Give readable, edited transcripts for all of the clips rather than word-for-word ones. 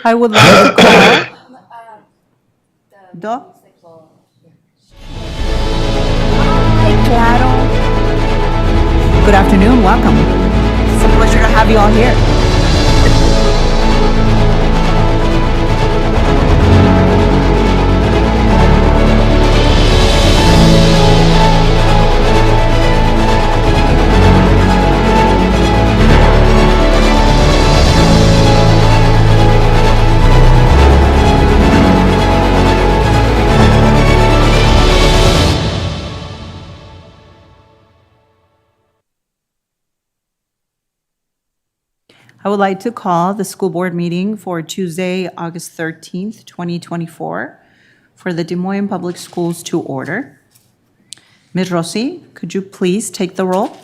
I would like to call the. Ay, claro. Good afternoon. Welcome. It's a pleasure to have you all here. I would like to call the school board meeting for Tuesday, August 13th, 2024, for the Des Moines Public Schools to order. Ms. Rossi, could you please take the roll?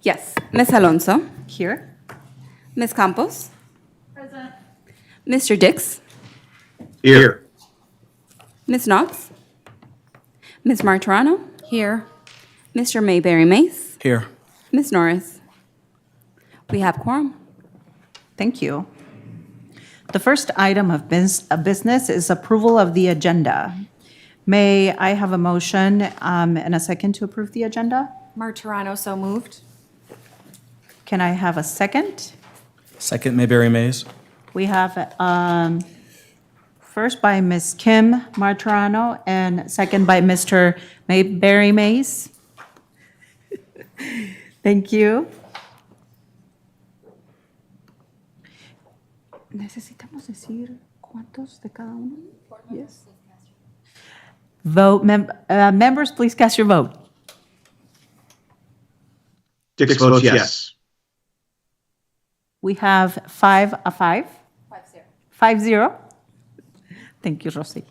Yes. Ms. Alonso. Here. Ms. Campos. Present. Mr. Dix. Here. Ms. Knox. Ms. Martorano. Here. Mr. Mayberry Mace. Here. Ms. Norris. We have quorum. Thank you. The first item of business is approval of the agenda. May I have a motion and a second to approve the agenda? Martorano, so moved. Can I have a second? Second, Mayberry Mays. We have first by Ms. Kim Martorano and second by Mr. Mayberry Mays. Thank you. ¿Necesitamos decir cuántos de cada uno? Yes. Vote, members, please cast your vote. Dix votes yes. We have 5-5. 5-0. Thank you, Rosie.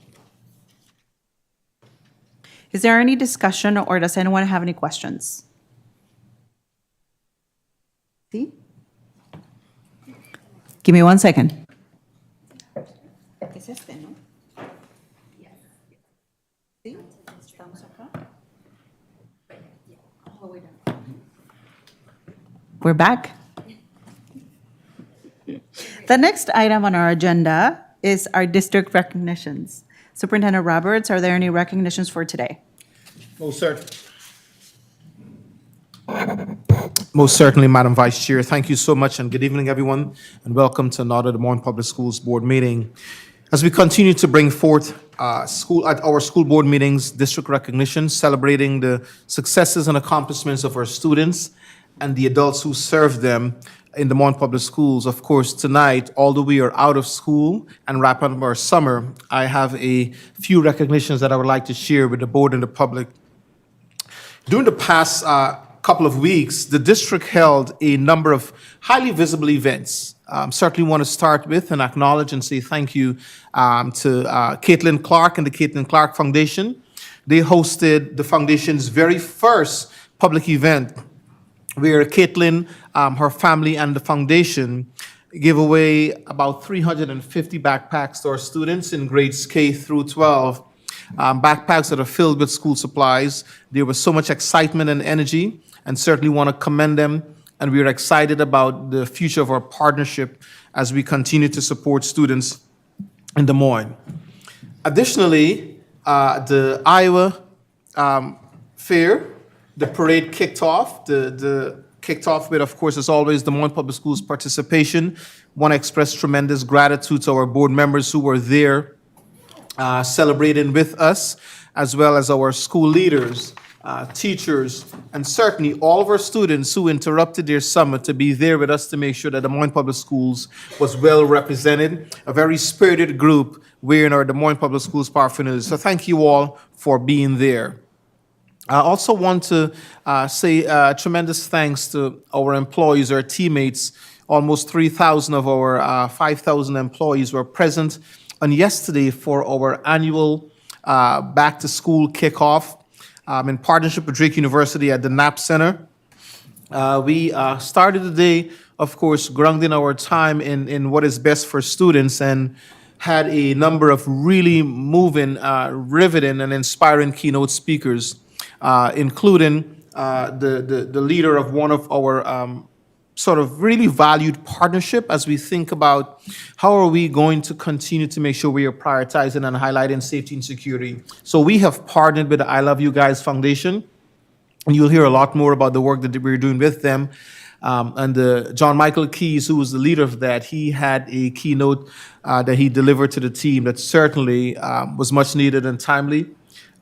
Is there any discussion or does anyone have any questions? See? Give me 1 second. Es este, ¿no? ¿Sí? ¿Estamos acá? We're back. The next item on our agenda is our district recognitions. Superintendent Roberts, are there any recognitions for today? Most certainly, Madam Vice Chair. Thank you so much, and good evening, everyone, and welcome to another Des Moines Public Schools Board meeting. As we continue to bring forth our school board meetings, district recognition, celebrating the successes and accomplishments of our students and the adults who serve them in Des Moines Public Schools. Of course, tonight, although we are out of school and wrapping up our summer, I have a few recognitions that I would like to share with the board and the public. During the past couple of weeks, the district held a number of highly visible events. Certainly want to start with and acknowledge and say thank you to Caitlin Clark and the Caitlin Clark Foundation. They hosted the foundation's very first public event where Caitlin, her family, and the foundation gave away about 350 backpacks to our students in grades K through 12. Backpacks that are filled with school supplies. There was so much excitement and energy, and certainly want to commend them. And we are excited about the future of our partnership as we continue to support students in Des Moines. Additionally, the Iowa Fair, the parade kicked off. The kicked off with, of course, as always, Des Moines Public Schools participation. Want to express tremendous gratitude to our board members who were there celebrating with us, as well as our school leaders, teachers, and certainly all of our students who interrupted their summer to be there with us to make sure that Des Moines Public Schools was well represented. A very spirited group wearing our Des Moines Public Schools paraphernalia. So thank you all for being there. I also want to say tremendous thanks to our employees, our teammates. Almost 3,000 of our 5,000 employees were present on yesterday for our annual back-to-school kickoff in partnership with Drake University at the Knapp Center. We started the day, of course, grounding our time in what is best for students and had a number of really moving, riveting, and inspiring keynote speakers, including the leader of one of our sort of really valued partnership as we think about how are we going to continue to make sure we are prioritizing and highlighting safety and security. So we have partnered with the I Love You Guys Foundation, and you'll hear a lot more about the work that we're doing with them. And John Michael Keyes, who was the leader of that, he had a keynote that he delivered to the team that certainly was much needed and timely.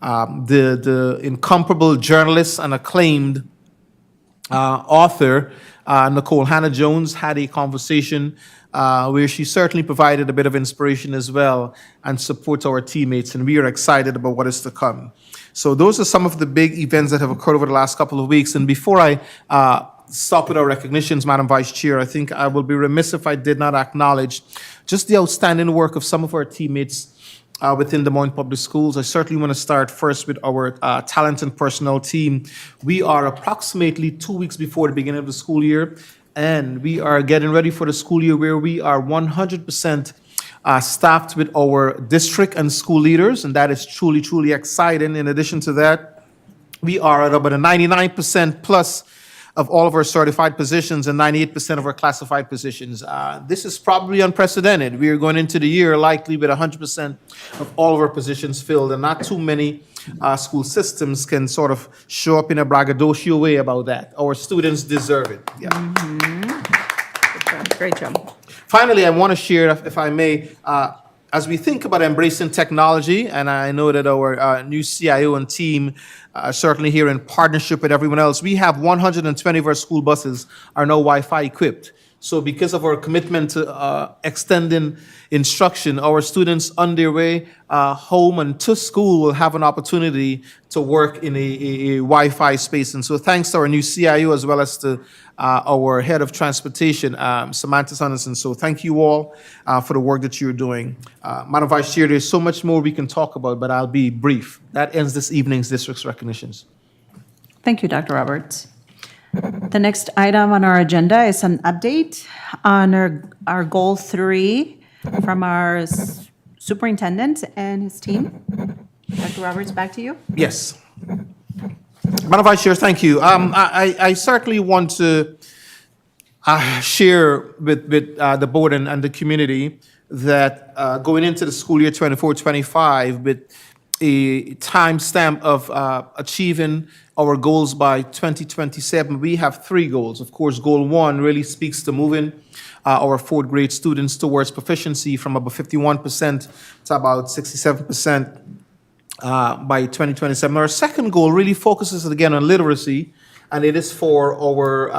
The incomparable journalist and acclaimed author, Nicole Hannah-Jones, had a conversation where she certainly provided a bit of inspiration as well and supports our teammates, and we are excited about what is to come. So those are some of the big events that have occurred over the last couple of weeks. And before I stop with our recognitions, Madam Vice Chair, I think I will be remiss if I did not acknowledge just the outstanding work of some of our teammates within Des Moines Public Schools. I certainly want to start first with our talent and personnel team. We are approximately 2 weeks before the beginning of the school year, and we are getting ready for the school year where we are 100% staffed with our district and school leaders, and that is truly, truly exciting. In addition to that, we are at about a 99% plus of all of our certified positions and 98% of our classified positions. This is probably unprecedented. We are going into the year likely with 100% of all of our positions filled, and not too many school systems can sort of show up in a braggadocio way about that. Our students deserve it. Yeah. Great job. Finally, I want to share, if I may, as we think about embracing technology, and I know that our new CIO and team are certainly here in partnership with everyone else, we have 120 of our school buses are now Wi-Fi equipped. So because of our commitment to extending instruction, our students on their way home and to school will have an opportunity to work in a Wi-Fi space. And so thanks to our new CIO as well as to our head of transportation, Samantha Sanderson. So thank you all for the work that you're doing. Madam Vice Chair, there's so much more we can talk about, but I'll be brief. That ends this evening's district's recognitions. Thank you, Dr. Roberts. The next item on our agenda is an update on our Goal 3 from our superintendent and his team. Dr. Roberts, back to you. Yes. Madam Vice Chair, thank you. I certainly want to share with the board and the community that going into the school year 24-25 with a timestamp of achieving our goals by 2027, we have 3 goals. Of course, goal 1 really speaks to moving our 4th grade students towards proficiency from about 51% to about 67% by 2027. Our second goal really focuses again on literacy, and it is for our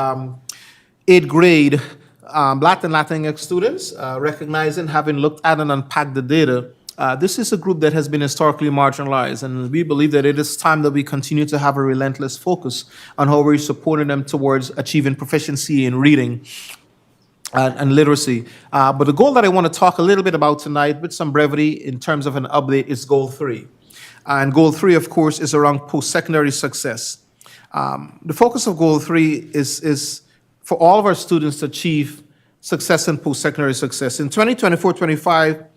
8th grade Black and Latinx students, recognizing, having looked at and unpacked the data. This is a group that has been historically marginalized, and we believe that it is time that we continue to have a relentless focus on how we're supporting them towards achieving proficiency in reading and literacy. But the goal that I want to talk a little bit about tonight with some brevity in terms of an update is Goal 3. And Goal 3, of course, is around post-secondary success. The focus of Goal 3 is for all of our students to achieve success in post-secondary success. In 2024-25,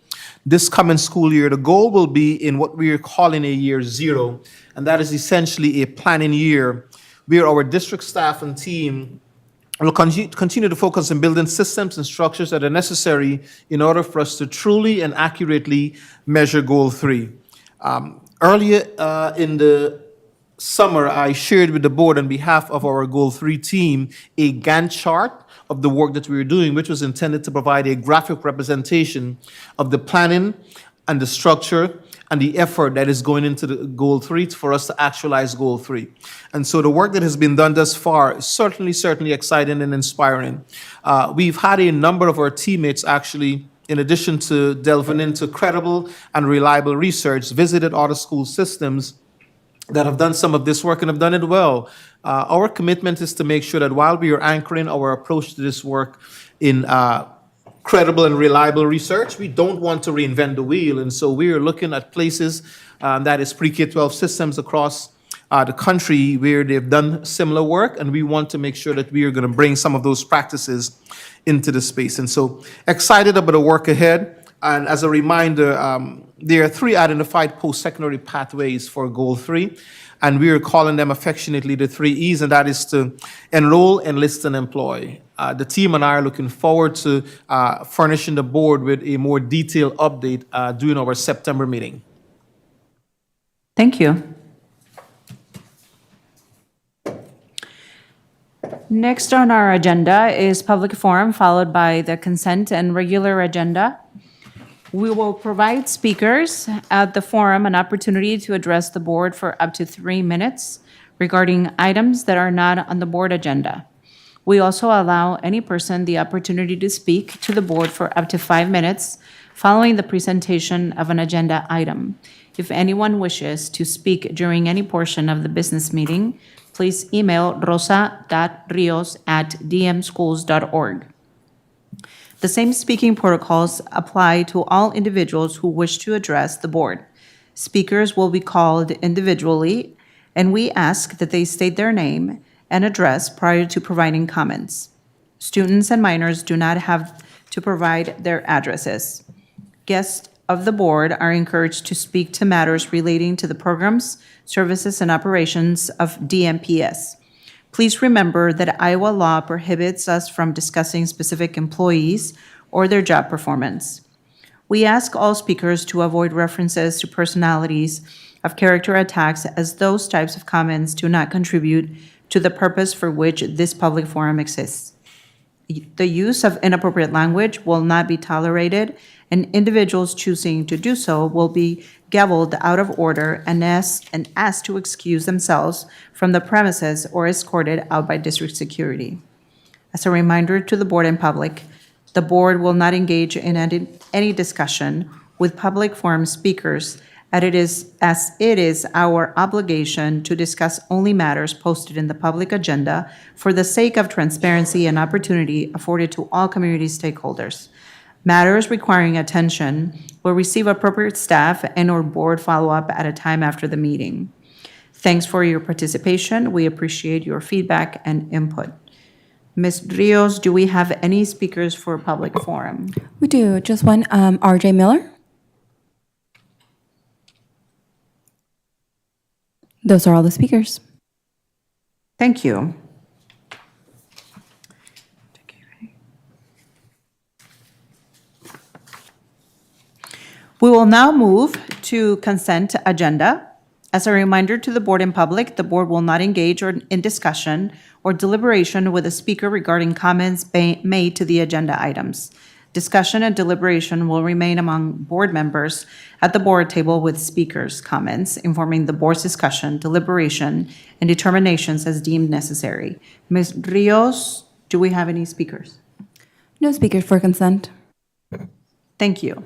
this coming school year, the goal will be in what we are calling a year 0, and that is essentially a planning year where our district staff and team will continue to focus on building systems and structures that are necessary in order for us to truly and accurately measure Goal 3. Earlier in the summer, I shared with the board on behalf of our Goal 3 team a Gantt chart of the work that we were doing, which was intended to provide a graphic representation of the planning and the structure and the effort that is going into the Goal 3 for us to actualize Goal 3. And so the work that has been done thus far is certainly exciting and inspiring. We've had a number of our teammates actually, in addition to delving into credible and reliable research, visited other school systems that have done some of this work and have done it well. Our commitment is to make sure that while we are anchoring our approach to this work in credible and reliable research, we don't want to reinvent the wheel. And so we are looking at places that is pre-K-12 systems across the country where they've done similar work, and we want to make sure that we are going to bring some of those practices into the space. And so excited about the work ahead. And as a reminder, there are 3 identified post-secondary pathways for Goal 3, and we are calling them affectionately the 3 E's, and that is to enroll, enlist, and employ. The team and I are looking forward to furnishing the board with a more detailed update during our September meeting. Thank you. Next on our agenda is public forum, followed by the consent and regular agenda. We will provide speakers at the forum an opportunity to address the board for up to 3 minutes regarding items that are not on the board agenda. We also allow any person the opportunity to speak to the board for up to 5 minutes following the presentation of an agenda item. If anyone wishes to speak during any portion of the business meeting, please email rosa.rios@dmschools.org. The same speaking protocols apply to all individuals who wish to address the board. Speakers will be called individually, and we ask that they state their name and address prior to providing comments. Students and minors do not have to provide their addresses. Guests of the board are encouraged to speak to matters relating to the programs, services, and operations of DMPS. Please remember that Iowa law prohibits us from discussing specific employees or their job performance. We ask all speakers to avoid references to personalities of character attacks, as those types of comments do not contribute to the purpose for which this public forum exists. The use of inappropriate language will not be tolerated, and individuals choosing to do so will be gavelled out of order and asked to excuse themselves from the premises or escorted out by district security. As a reminder to the board and public, the board will not engage in any discussion with public forum speakers, as it is our obligation to discuss only matters posted in the public agenda for the sake of transparency and opportunity afforded to all community stakeholders. Matters requiring attention will receive appropriate staff and/or board follow-up at a time after the meeting. Thanks for your participation. We appreciate your feedback and input. Ms. Rios, do we have any speakers for public forum? We do. Just one, RJ Miller. Those are all the speakers. Thank you. We will now move to consent agenda. As a reminder to the board and public, the board will not engage in discussion or deliberation with a speaker regarding comments made to the agenda items. Discussion and deliberation will remain among board members at the board table with speakers' comments, informing the board's discussion, deliberation, and determinations as deemed necessary. Ms. Rios, do we have any speakers? No speakers for consent. Thank you.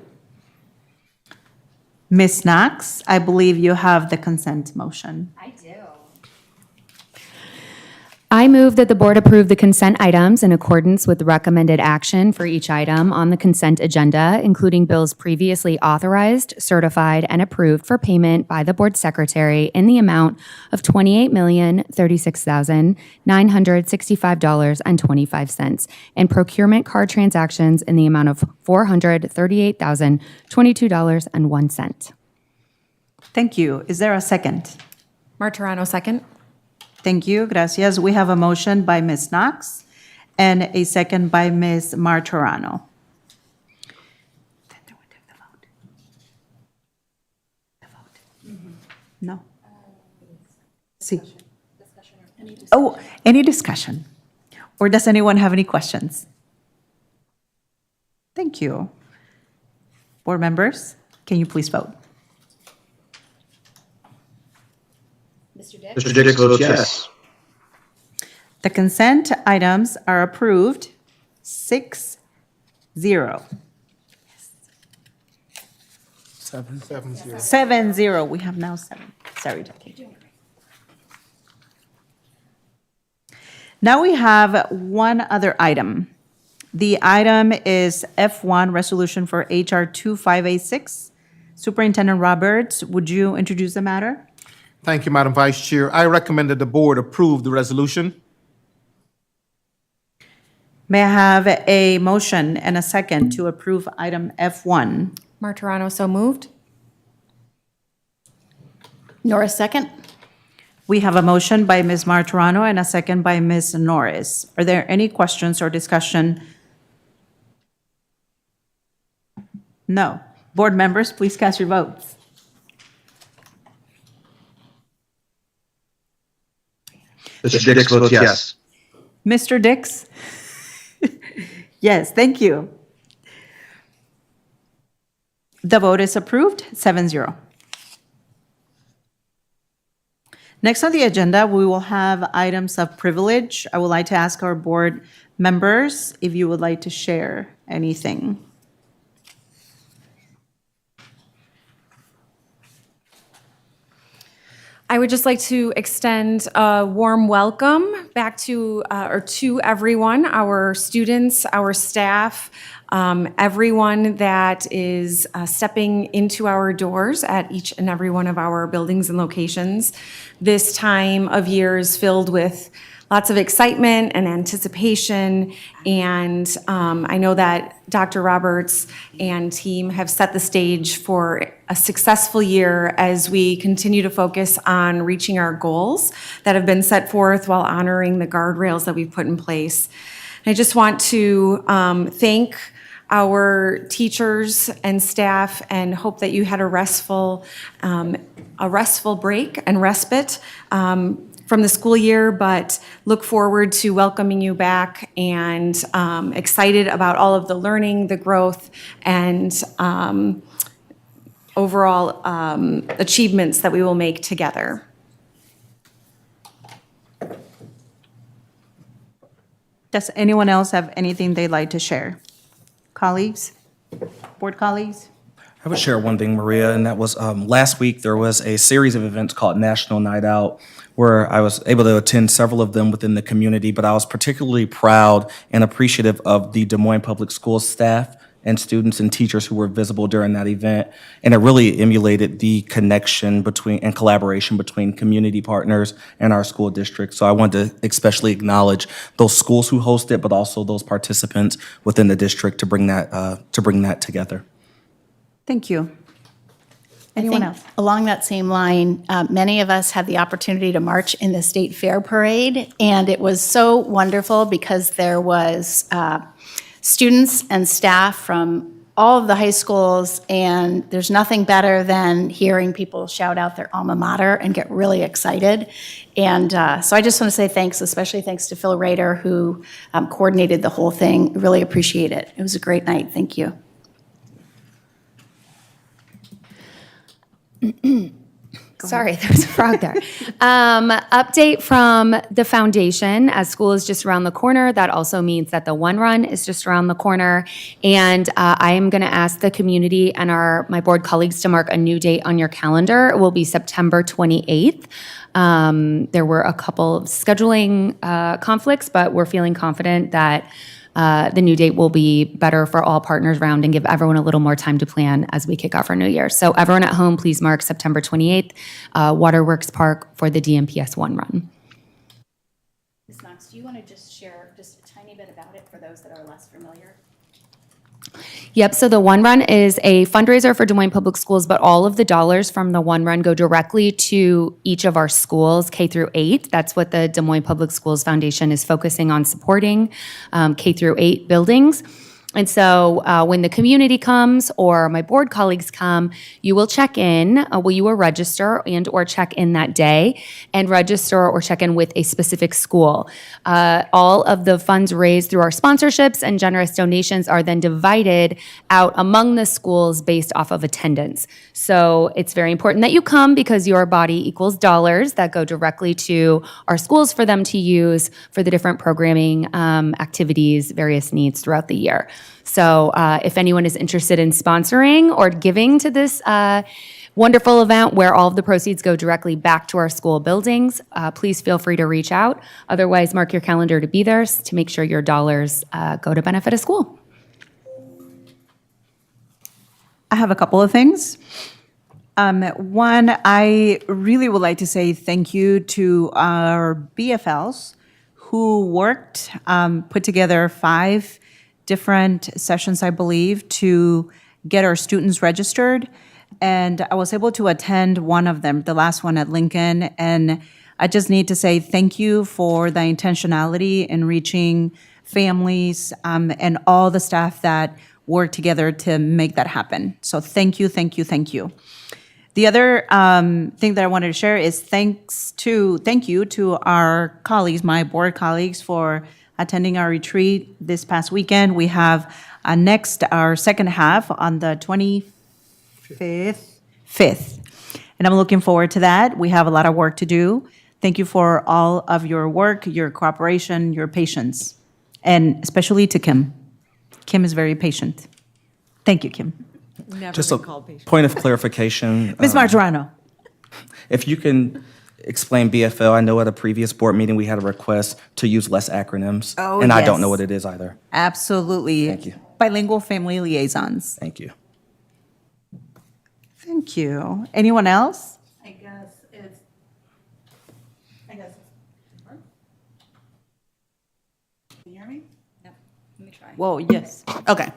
Ms. Knox, I believe you have the consent motion. I do. I move that the board approve the consent items in accordance with the recommended action for each item on the consent agenda, including bills previously authorized, certified, and approved for payment by the board secretary in the amount of $28,036,965.25, and procurement card transactions in the amount of $438,022.01. Thank you. Is there a second? Martirano, second. Thank you, gracias. We have a motion by Ms. Knox and a second by Ms. Martorano. No? See. Oh, any discussion? Or does anyone have any questions? Thank you. Board members, can you please vote? Mr. Dix votes yes. The consent items are approved 6-0. 7-0. We have now 7. Sorry, Jackie. Now we have one other item. The item is F1, Resolution for HR 2586. Superintendent Roberts, would you introduce the matter? Thank you, Madam Vice Chair. I recommend that the board approve the resolution. May I have a motion and a second to approve item F1? Martirano, so moved. Norris, second. We have a motion by Ms. Martorano and a second by Ms. Norris. Are there any questions or discussion? No. Board members, please cast your votes. Mr. Dix votes yes. Mr. Dix? Yes, thank you. The vote is approved, 7-0. Next on the agenda, we will have items of privilege. I would like to ask our board members if you would like to share anything. I would just like to extend a warm welcome back to, or to everyone, our students, our staff, everyone that is stepping into our doors at each and every one of our buildings and locations. This time of year is filled with lots of excitement and anticipation, and I know that Dr. Roberts and team have set the stage for a successful year as we continue to focus on reaching our goals that have been set forth while honoring the guardrails that we've put in place. I just want to thank our teachers and staff and hope that you had a restful break and respite from the school year, but look forward to welcoming you back and excited about all of the learning, the growth, and overall achievements that we will make together. Does anyone else have anything they'd like to share? Colleagues? Board colleagues? I would share one thing, Maria, and that was last week there was a series of events called National Night Out, where I was able to attend several of them within the community, but I was particularly proud and appreciative of the Des Moines Public Schools staff and students and teachers who were visible during that event. And it really emulated the connection between and collaboration between community partners and our school district. So I wanted to especially acknowledge those schools who hosted, but also those participants within the district to bring that together. Thank you. I Anyone think else? along that same line, many of us had the opportunity to march in the State Fair Parade, and it was so wonderful because there was students and staff from all of the high schools, and there's nothing better than hearing people shout out their alma mater and get really excited. And so I just want to say thanks, especially thanks to Phil Rader, who coordinated the whole thing. Really appreciate it. It was a great night. Thank you. Sorry, there was a frog there. Update from the foundation, as school is just around the corner. That also means that the One Run is just around the corner. And I am going to ask the community and my board colleagues to mark a new date on your calendar. It will be September 28th. There were a couple of scheduling conflicts, but we're feeling confident that the new date will be better for all partners around and give everyone a little more time to plan as we kick off our new year. So everyone at home, please mark September 28th, Waterworks Park for the DMPS 1 Run. Ms. Knox, do you want to just share just a tiny bit about it for those that are less familiar? Yep, so the One Run is a fundraiser for Des Moines Public Schools, but all of the dollars from the One Run go directly to each of our schools, K through 8. That's what the Des Moines Public Schools Foundation is focusing on supporting, K through 8 buildings. And so when the community comes or my board colleagues come, you will check in. You will register and or check in that day and register or check in with a specific school. All of the funds raised through our sponsorships and generous donations are then divided out among the schools based off of attendance. So it's very important that you come because your body equals dollars that go directly to our schools for them to use for the different programming activities, various needs throughout the year. So if anyone is interested in sponsoring or giving to this wonderful event where all of the proceeds go directly back to our school buildings, please feel free to reach out. Otherwise, mark your calendar to be there to make sure your dollars go to benefit a school. I have a couple of things. One, I really would like to say thank you to our BFLs who worked, put together 5 different sessions, I believe, to get our students registered. And I was able to attend one of them, the last one at Lincoln. And I just need to say thank you for the intentionality in reaching families and all the staff that work together to make that happen. So thank you, thank you, thank you. The other thing that I wanted to share is thank you to our colleagues, my board colleagues, for attending our retreat this past weekend. We have our second half on the 25th. And I'm looking forward to that. We have a lot of work to do. Thank you for all of your work, your cooperation, your patience, and especially to Kim. Kim is very patient. Thank you, Kim. Just a point of clarification. Ms. Martorano. If you can explain BFL, I know at a previous board meeting, we had a request to use less acronyms. Oh, and I don't know yes. what it is either. Absolutely. Thank you. Bilingual family liaisons. Thank you. Thank you. Anyone else? I guess. Can you hear me? Whoa, yes. Okay.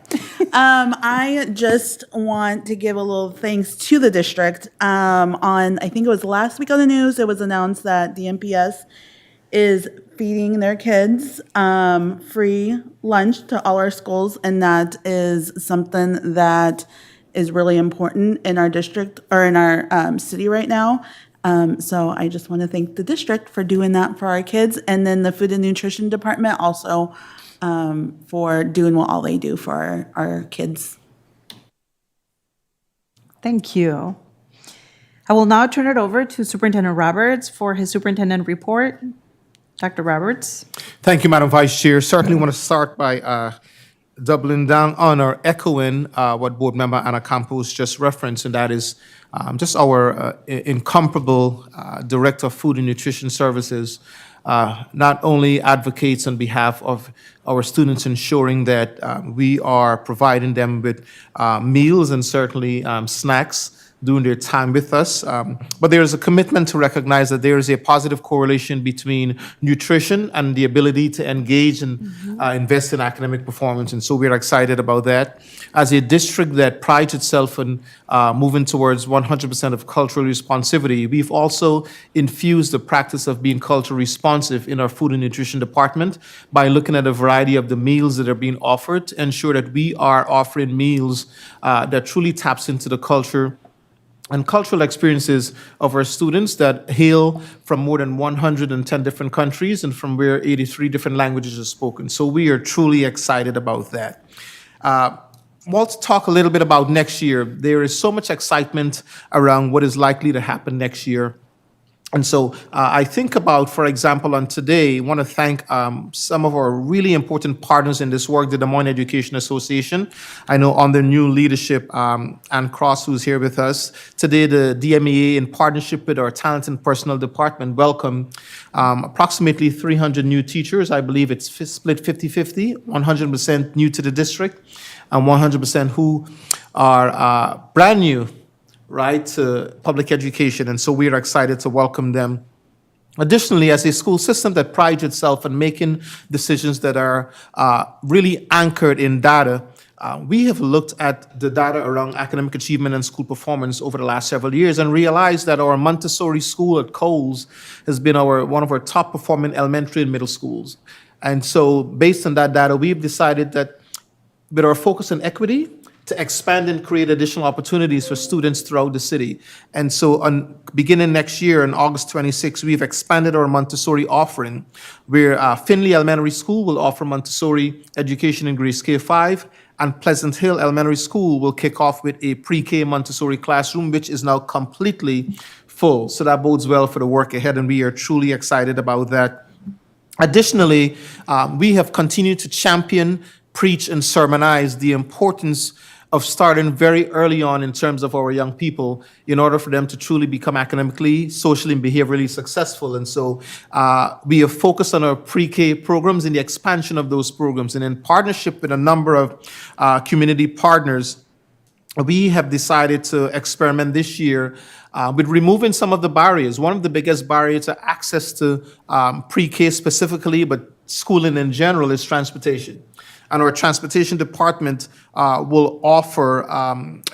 I just want to give a little thanks to the district. I think it was last week on the news, it was announced that DMPS is feeding their kids free lunch to all our schools, and that is something that is really important in our district or in our city right now. So I just want to thank the district for doing that for our kids, and then the food and nutrition department also for doing all they do for our kids. Thank you. I will now turn it over to Superintendent Roberts for his superintendent report. Dr. Roberts. Thank you, Madam Vice Chair. Certainly want to start by doubling down on or echoing what Board Member Anna Campos just referenced, and that is just our incomparable Director of Food and Nutrition Services not only advocates on behalf of our students, ensuring that we are providing them with meals and certainly snacks during their time with us. But there is a commitment to recognize that there is a positive correlation between nutrition and the ability to engage and invest in academic performance. And so we're excited about that. As a district that prides itself on moving towards 100% of cultural responsivity, we've also infused the practice of being culturally responsive in our food and nutrition department by looking at a variety of the meals that are being offered to ensure that we are offering meals that truly taps into the culture and cultural experiences of our students that hail from more than 110 different countries and from where 83 different languages are spoken. So we are truly excited about that. Want to talk a little bit about next year. There is so much excitement around what is likely to happen next year. And so I think about, for example, on today, I want to thank some of our really important partners in this work, the Des Moines Education Association. I know under new leadership, Ann Cross, who's here with us. Today, the DMEA, in partnership with our Talent and Personnel Department, welcome approximately 300 new teachers. I believe it's split 50-50, 100% new to the district, and 100% who are brand new, right, to public education, and so we are excited to welcome them. Additionally, as a school system that prides itself on making decisions that are really anchored in data, we have looked at the data around academic achievement and school performance over the last several years and realized that our Montessori school at Coles has been one of our top performing elementary and middle schools. And so based on that data, we've decided that with our focus on equity, to expand and create additional opportunities for students throughout the city. And so beginning next year, on August 26, we've expanded our Montessori offering, where Finley Elementary School will offer Montessori education in grades K-5, and Pleasant Hill Elementary School will kick off with a pre-K Montessori classroom, which is now completely full. So that bodes well for the work ahead, and we are truly excited about that. Additionally, we have continued to champion, preach, and sermonize the importance of starting very early on in terms of our young people in order for them to truly become academically, socially, and behaviorally successful. And so we have focused on our pre-K programs and the expansion of those programs. And in partnership with a number of community partners, we have decided to experiment this year with removing some of the barriers. One of the biggest barriers to access to pre-K specifically, but schooling in general, is transportation. and our transportation department will offer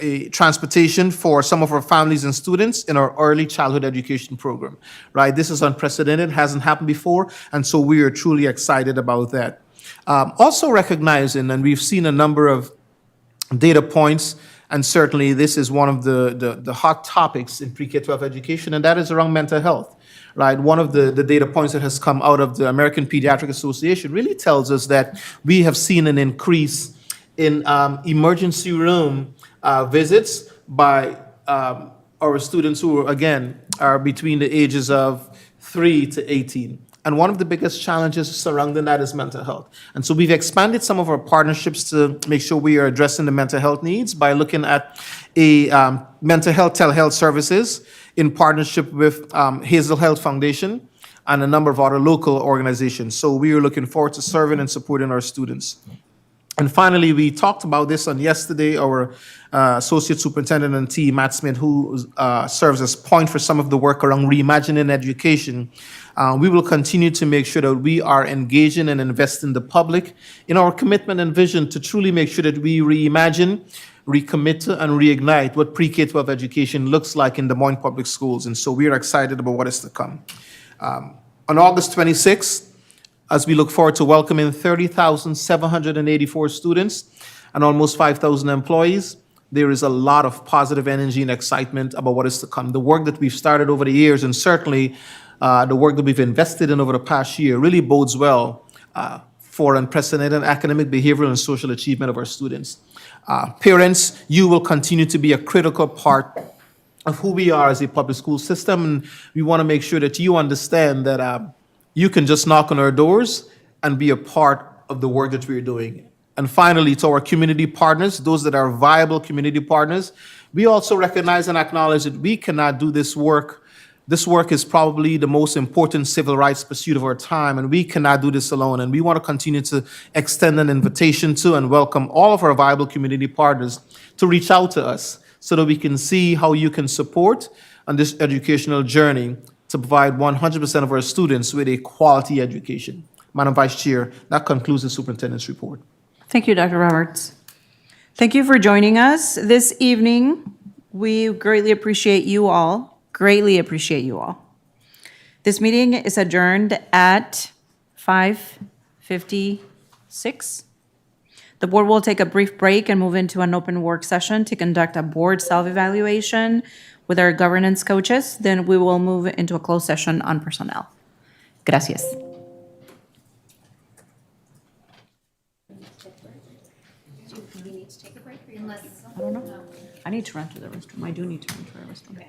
a transportation for some of our families and students in our early childhood education program, right? This is unprecedented, hasn't happened before, and so we are truly excited about that. Also recognizing, and we've seen a number of data points, and certainly this is one of the hot topics in pre-K-12 education, and that is around mental health, right? One of the data points that has come out of the American Pediatric Association really tells us that we have seen an increase in emergency room visits by our students who, again, are between the ages of 3 to 18. And one of the biggest challenges surrounding that is mental health. And so we've expanded some of our partnerships to make sure we are addressing the mental health needs by looking at a mental health telehealth services in partnership with Hazel Health Foundation and a number of other local organizations. So we are looking forward to serving and supporting our students. And finally, we talked about this on yesterday. Our Associate Superintendent and T, Matt Smith, who serves as point for some of the work around reimagining education. We will continue to make sure that we are engaging and investing the public in our commitment and vision to truly make sure that we reimagine, recommit to, and reignite what pre-K-12 education looks like in Des Moines Public Schools. And so we are excited about what is to come. On August 26th, as we look forward to welcoming 30,784 students and almost 5,000 employees, there is a lot of positive energy and excitement about what is to come. The work that we've started over the years, and certainly the work that we've invested in over the past year, really bodes well for unprecedented academic, behavioral, and social achievement of our students. Parents, you will continue to be a critical part of who we are as a public school system, and we want to make sure that you understand that you can just knock on our doors and be a part of the work that we're doing. And finally, to our community partners, those that are viable community partners, we also recognize and acknowledge that we cannot do this work. This work is probably the most important civil rights pursuit of our time, and we cannot do this alone. And we want to continue to extend an invitation to and welcome all of our viable community partners to reach out to us so that we can see how you can support on this educational journey to provide 100% of our students with a quality education. Madam Vice Chair, that concludes the superintendent's report. Thank you, Dr. Roberts. Thank you for joining us this evening. We greatly appreciate you all. Greatly appreciate you all. This meeting is adjourned at 5:56. The board will take a brief break and move into an open work session to conduct a board self-evaluation with our governance coaches. Then we will move into a closed session on personnel. Gracias. I don't know. I need to run to the restroom. I do need to run to the restroom.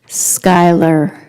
Skylar.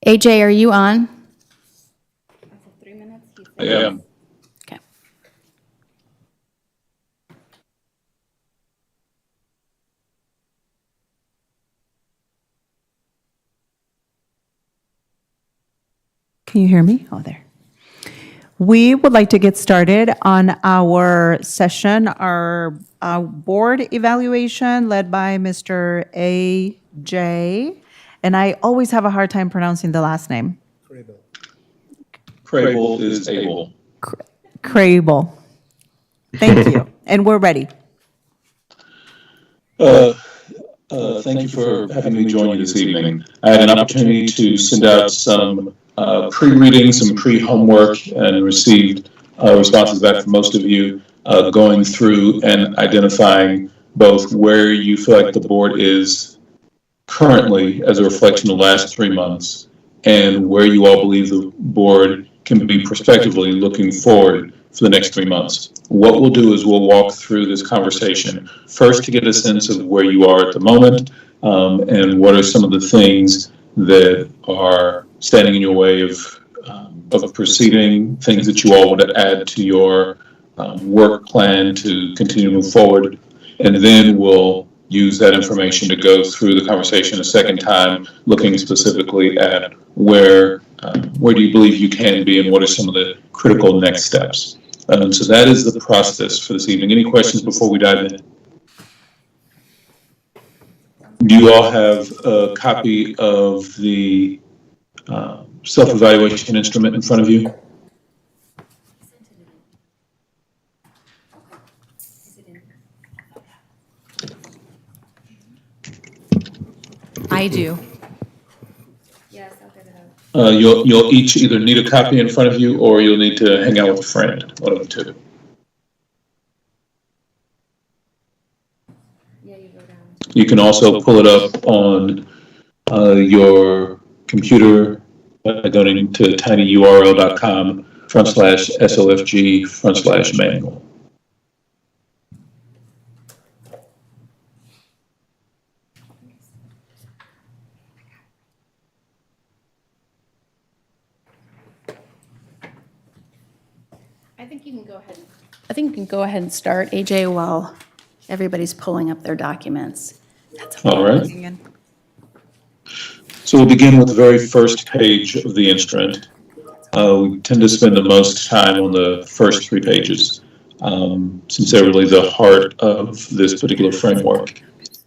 AJ, are you on? I am. Okay. Can you hear me? Oh, there. We would like to get started on our session, our board evaluation led by Mr. A.J. And I always have a hard time pronouncing the last name. Crable is able. Crable. Thank you. And we're ready. Thank you for having me join you this evening. I had an opportunity to send out some pre-reading, some pre-homework, and received responses back from most of you going through and identifying both where you feel like the board is currently as a reflection of the last 3 months and where you all believe the board can be prospectively looking forward for the next 3 months. What we'll do is we'll walk through this conversation first to get a sense of where you are at the moment and what are some of the things that are standing in your way of proceeding, things that you all want to add to your work plan to continue to move forward. And then we'll use that information to go through the conversation a second time, looking specifically at where do you believe you can be and what are some of the critical next steps. So that is the process for this evening. Any questions before we dive in? Do you all have a copy of the self-evaluation instrument in front of you? I do. You'll each either need a copy in front of you or you'll need to hang out with a friend, one of the two. You can also pull it up on your computer by going to tinyurl.com/SOFG/manual. I think you can go ahead and start, AJ, while everybody's pulling up their documents. All right. So we'll begin with the very first page of the instrument. We tend to spend the most time on the first 3 pages, since they're really the heart of this particular framework.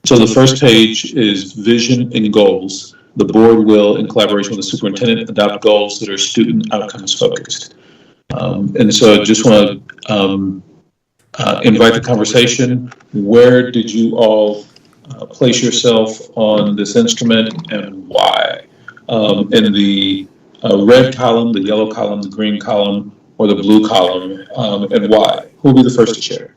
So the first page is vision and goals. The board will, in collaboration with the superintendent, adopt goals that are student outcomes focused. And so I just want to invite the conversation. Where did you all place yourself on this instrument and why? In the red column, the yellow column, the green column, or the blue column, and why? Who will be the first to share?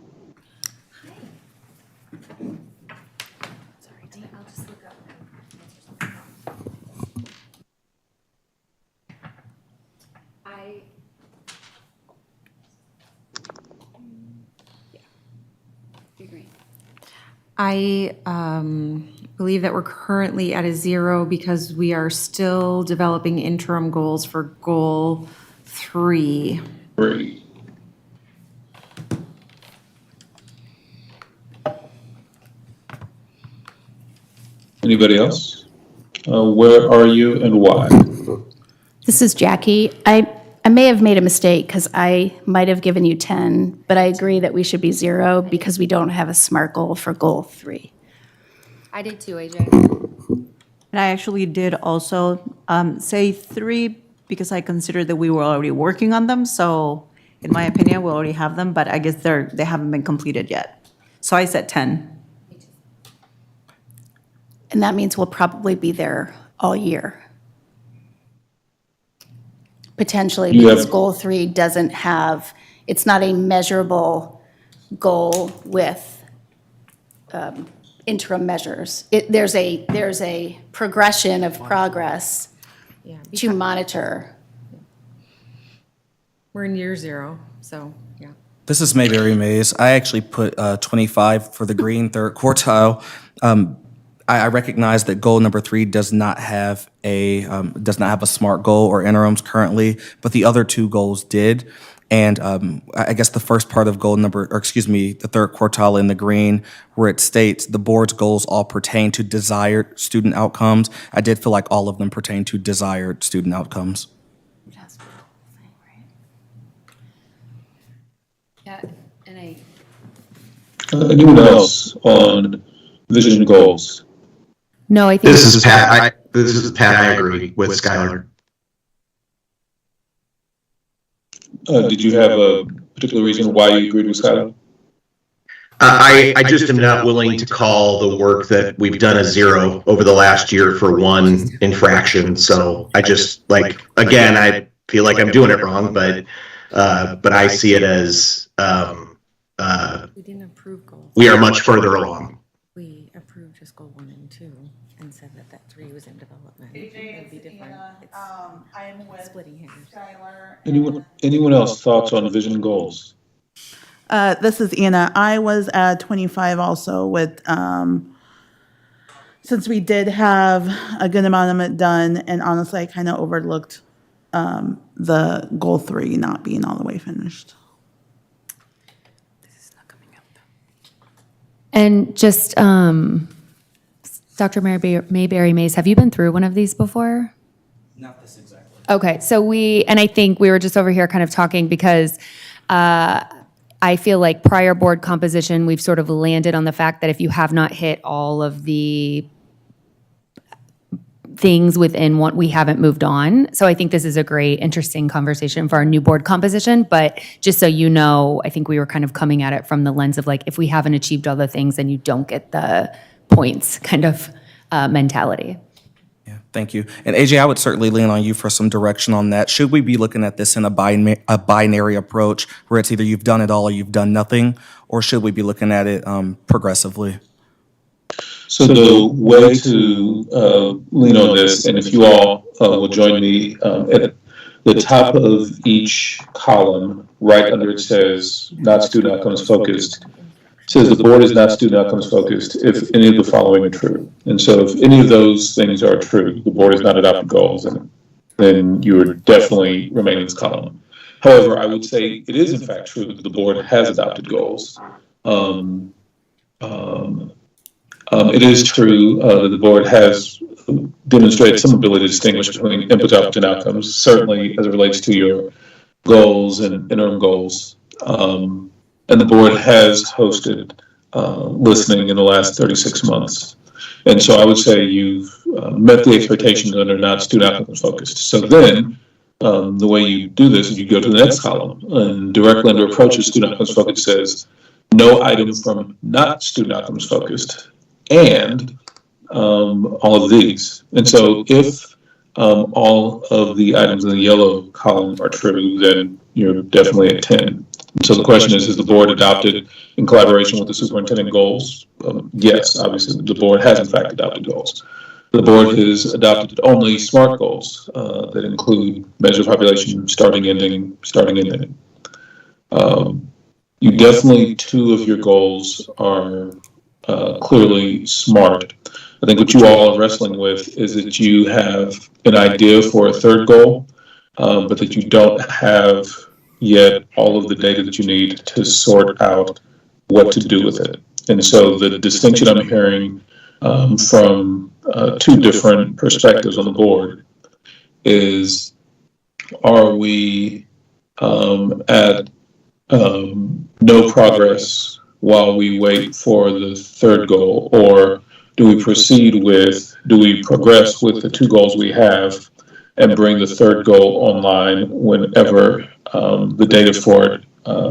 I believe that we're currently at a 0 because we are still developing interim goals for goal 3. 3. Anybody else? Where are you and why? This is Jackie. I I may have made a mistake because I might have given you 10, but I agree that we should be 0 because we don't have a SMART goal for goal 3. I did too, AJ. And I actually did also say 3 because I considered that we were already working on them. So in my opinion, we already have them, but I guess they haven't been completed yet. So I said 10. And that means we'll probably be there all year. Potentially, You have- because goal 3 doesn't have, it's not a measurable goal with interim measures. There's a progression of progress to monitor. We're in year 0, so, yeah. This is Mayberry Mays. I actually put 25 for the green third quartile. I recognize that goal number 3 does not have a SMART goal or interims currently, but the other 2 goals did. And I guess the first part of the third quartile in the green, where it states the board's goals all pertain to desired student outcomes. I did feel like all of them pertain to desired student outcomes. Yeah, and I. Anyone else on vision goals? No, I think. This is Pat. I agree with Skylar. Did you have a particular reason why you agreed with Skylar? I just am not willing to call the work that we've done a 0 over the last year for one infraction. So I just again, I feel like I'm doing it wrong, but I see it as We didn't approve goals. we are much further along. We approved just goal 1 and 2 and said that 3 was in development. It'd be different. It's I'm with splitting hairs. Skylar. Anyone else thoughts on vision goals? This is Anna. I was at 25 also with, since we did have a good amount of it done, and honestly, I kind of overlooked the goal 3 not being all the way finished. And just, Dr. Mayberry Mays, have you been through one of these before? Not this exactly. Okay, so and I think we were just over here kind of talking because I feel like prior board composition, we've sort of landed on the fact that if you have not hit all of the things within what we haven't moved on. So I think this is a great, interesting conversation for our new board composition. But just so you know, I think we were kind of coming at it from the lens of like, if we haven't achieved all the things, then you don't get the points kind of mentality. Yeah, thank you. And AJ, I would certainly lean on you for some direction on that. Should we be looking at this in a binary approach where it's either you've done it all or you've done nothing, or should we be looking at it progressively? So the way to lean on this, and if you all will join me, at the top of each column, right under it says, not student outcomes focused, says the board is not student outcomes focused if any of the following are true. And so if any of those things are true, the board has not adopted goals, and then you are definitely remaining in this column. However, I would say it is in fact true that the board has adopted goals. It is true that the board has demonstrated some ability to distinguish between input, output, and outcomes, certainly as it relates to your goals and interim goals. And the board has hosted listening in the last 36 months. And so I would say you've met the expectations that are not student outcomes focused. So then the way you do this is you go to the next column, and directly under approaches student outcomes focused says no item from not student outcomes focused and all of these. And so if all of the items in the yellow column are true, then you're definitely at 10. So the question is the board adopted in collaboration with the superintendent goals? Yes, obviously the board has in fact adopted goals. The board has adopted only SMART goals that include measure of population, starting, ending. You definitely, 2 of your goals are clearly SMART. I think what you all are wrestling with is that you have an idea for a third goal, but that you don't have yet all of the data that you need to sort out what to do with it. And so the distinction I'm hearing from 2 different perspectives on the board is are we at no progress while we wait for the third goal? Or do we progress with the two goals we have and bring the third goal online whenever the data for it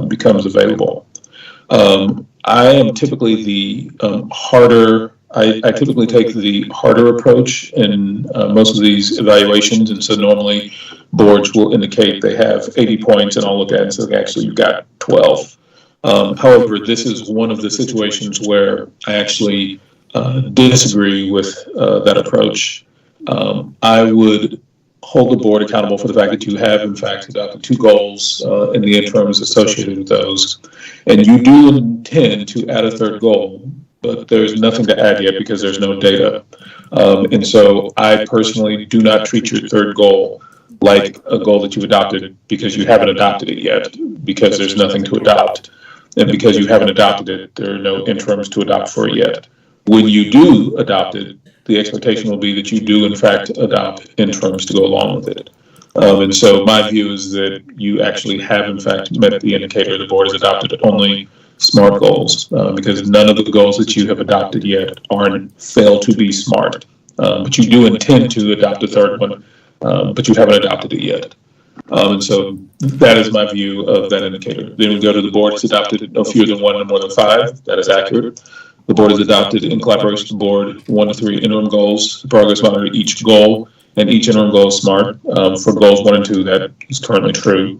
becomes available? I am typically the I typically take the harder approach in most of these evaluations, and so normally boards will indicate they have 80 points, and I'll look at it and say, actually, you've got 12. However, this is one of the situations where I actually disagree with that approach. I would hold the board accountable for the fact that you have, in fact, adopted two goals and the interims associated with those. And you do intend to add a third goal, but there's nothing to add yet because there's no data. And so I personally do not treat your third goal like a goal that you've adopted because you haven't adopted it yet, because there's nothing to adopt. And because you haven't adopted it, there are no interims to adopt for it yet. When you do adopt it, the expectation will be that you do, in fact, adopt interims to go along with it. And so my view is that you actually have, in fact, met the indicator. The board has adopted only SMART goals because none of the goals that you have adopted yet fail to be SMART. But you do intend to adopt a third one, but you haven't adopted it yet. And so that is my view of that indicator. Then we go to the board. It's adopted no fewer than one and more than five. That is accurate. The board has adopted, in collaboration with the board, 1 to 3 interim goals, the progress monitor each goal, and each interim goal is SMART. For goals 1 and 2, that is currently true.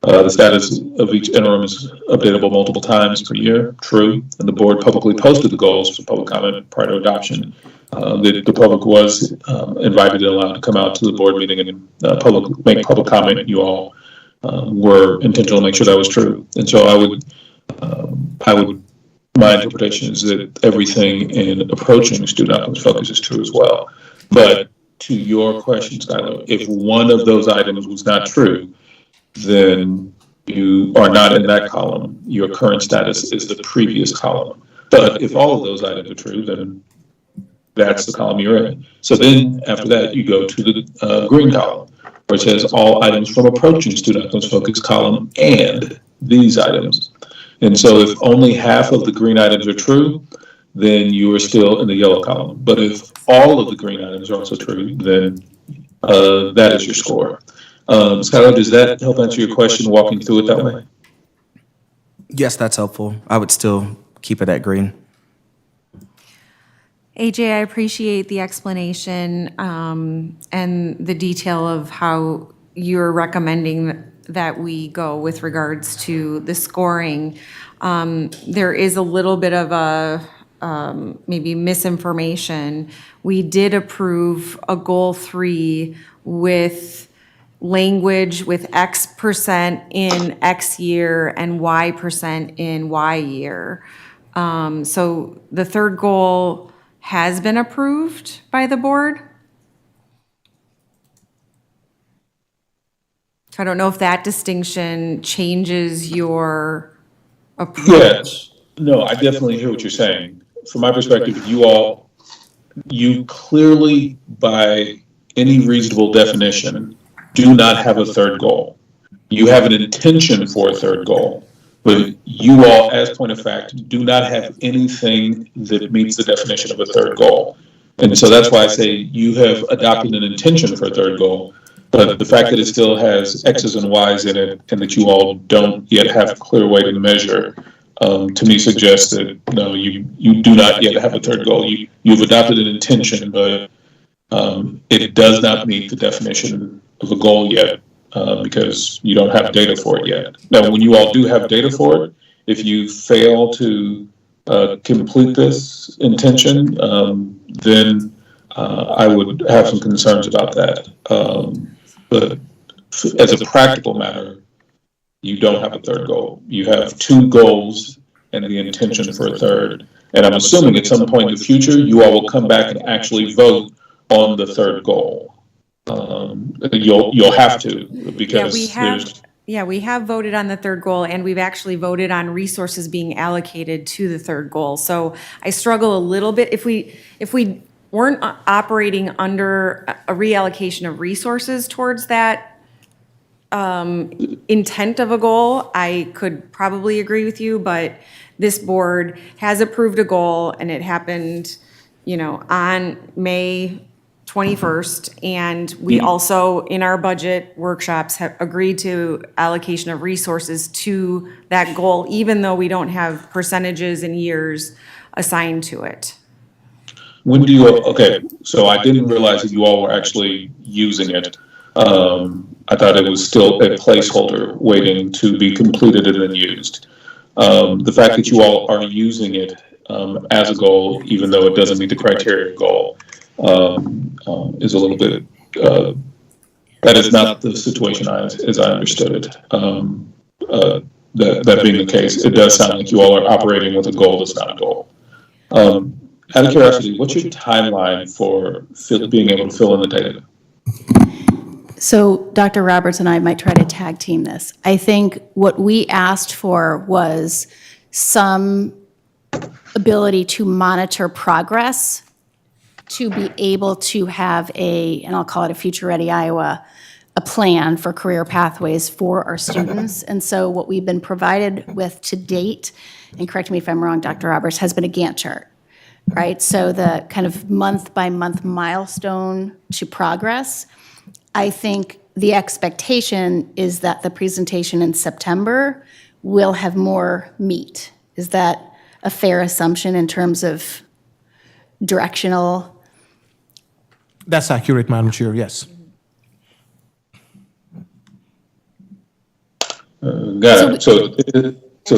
The status of each interim is updatable multiple times per year, true. And the board publicly posted the goals for public comment prior to adoption. The public was invited and allowed to come out to the board meeting and make public comment. You all were intentional to make sure that was true. And so my interpretation is that everything in approaching student outcomes focus is true as well. But to your question, Skylar, if one of those items was not true, then you are not in that column. Your current status is the previous column. But if all of those items are true, then that's the column you're in. So then after that, you go to the green column, where it says all items from approaching student outcomes focus column and these items. And so if only half of the green items are true, then you are still in the yellow column. But if all of the green items are also true, then that is your score. Skylar, does that help answer your question, walking through it that way? Yes, that's helpful. I would still keep it at green. AJ, I appreciate the explanation and the detail of how you're recommending that we go with regards to the scoring. There is a little bit of a maybe misinformation. We did approve a goal 3 with language with X% in X year and Y% in Y year. So the third goal has been approved by the board. I don't know if that distinction changes your approach. Yes. No, I definitely hear what you're saying. From my perspective, you clearly, by any reasonable definition, do not have a third goal. You have an intention for a third goal, but you all, as point of fact, do not have anything that meets the definition of a third goal. And so that's why I say you have adopted an intention for a third goal, but the fact that it still has X's and Y's in it and that you all don't yet have a clear way to measure, to me suggests that, no, you do not yet have a third goal. You've adopted an intention, but it does not meet the definition of a goal yet because you don't have data for it yet. Now, when you all do have data for it, if you fail to complete this intention, then I would have some concerns about that. But as a practical matter, you don't have a third goal. You have 2 goals and the intention for a third. And I'm assuming at some point in the future, you all will come back and actually vote on the third goal. You'll have to because we have voted on the third goal, and we've actually voted on resources being allocated to the third goal. So I struggle a little bit if we weren't operating under a reallocation of resources towards that intent of a goal, I could probably agree with you, but this board has approved a goal, and it happened, on May 21st. And we also, in our budget workshops, have agreed to allocation of resources to that goal, even though we don't have percentages and years assigned to it. When do you, okay, so I didn't realize that you all were actually using it. I thought it was still a placeholder waiting to be completed and then used. The fact that you all are using it as a goal, even though it doesn't meet the criteria of goal, is a little bit, that is not the situation as I understood it. That being the case, it does sound like you all are operating with a goal that's not a goal. Out of curiosity, what's your timeline for being able to fill in the data? So Dr. Roberts and I might try to tag team this. I think what we asked for was some ability to monitor progress, to be able to have and I'll call it a Future Ready Iowa, a plan for career pathways for our students. And so what we've been provided with to date, and correct me if I'm wrong, Dr. Roberts, has been a Gantt chart, right? So the kind of month-by-month milestone to progress. I think the expectation is that the presentation in September will have more meat. Is that a fair assumption in terms of directional? That's accurate, Madam Chair, yes. Got it. So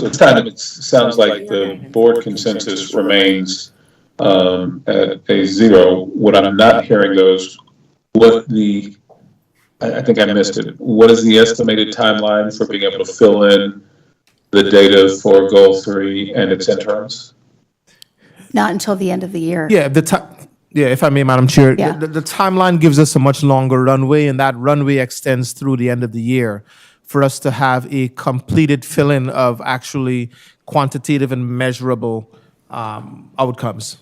this time it sounds like the board consensus remains at a 0. What I'm not hearing though is I think I missed it. What is the estimated timeline for being able to fill in the data for Goal 3 and its interims? Not until the end of the year. Yeah, if I may, Madam Chair, Yeah. the timeline gives us a much longer runway, and that runway extends through the end of the year for us to have a completed fill-in of actually quantitative and measurable outcomes.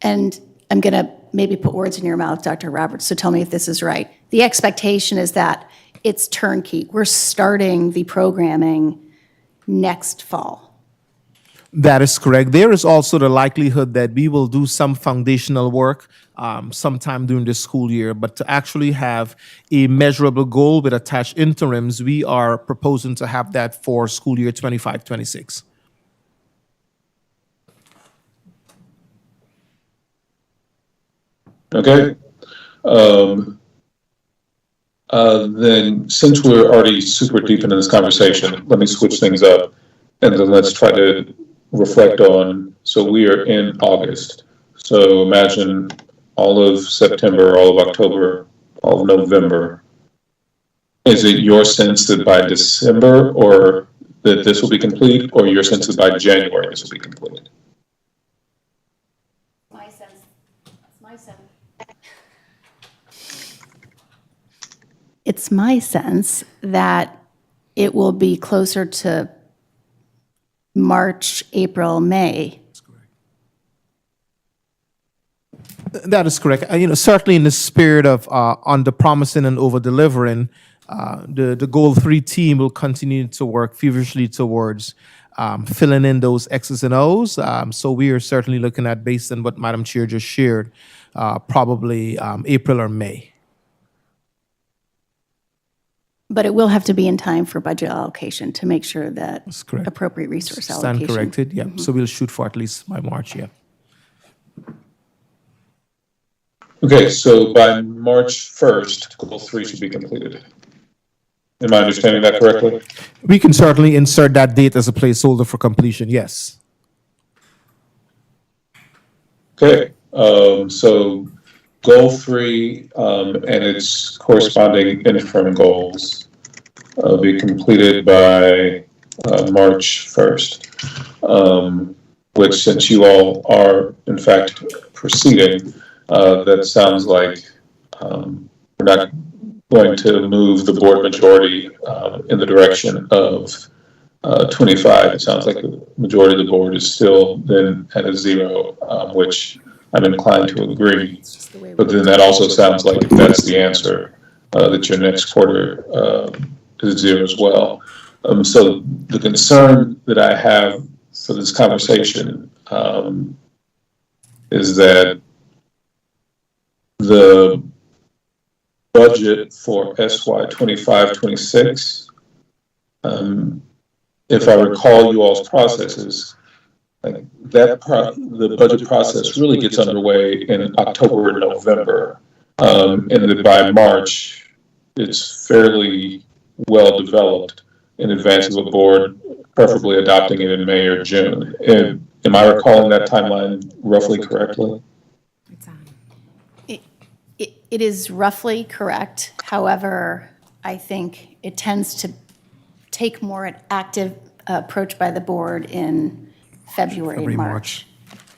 And I'm going to maybe put words in your mouth, Dr. Roberts, so tell me if this is right. The expectation is that it's turnkey. We're starting the programming next fall. That is correct. There is also the likelihood that we will do some foundational work sometime during the school year, but to actually have a measurable goal with attached interims, we are proposing to have that for school year 25-26. Okay. Then since we're already super deep into this conversation, let me switch things up and then let's try to reflect on, so we are in August. So imagine all of September, all of October, all of November. Is it your sense that by December or that this will be complete, or your sense that by January this will be complete? My sense. It's my sense that it will be closer to March, April, May. That is correct. Certainly in the spirit of under-promising and over-delivering, the Goal 3 team will continue to work feverishly towards filling in those X's and O's. So we are certainly looking at, based on what Madam Chair just shared, probably April or May. But it will have to be in time for budget allocation to make sure that That's correct. appropriate resource allocation. Stand corrected, yeah. So we'll shoot for at least by March, yeah. Okay, so by March 1st, Goal 3 should be completed. Am I understanding that correctly? We can certainly insert that date as a placeholder for completion, yes. Okay, so Goal 3 and its corresponding interim goals be completed by March 1st, which, since you all are in fact proceeding, that sounds like we're not going to move the board majority in the direction of 25. It sounds like the majority of the board is still then at a 0, which I'm inclined to agree. But then that also sounds like if that's the answer, that your next quarter is 0 as well. So the concern that I have for this conversation is that the budget for SY 25-26, if I recall you all's processes, like the budget process really gets underway in October and November, and that by March it's fairly well developed in advance of the board, preferably adopting it in May or June. And am I recalling that timeline roughly correctly? It's on. It is roughly correct. However, I think it tends to take more an active approach by the board in February and March.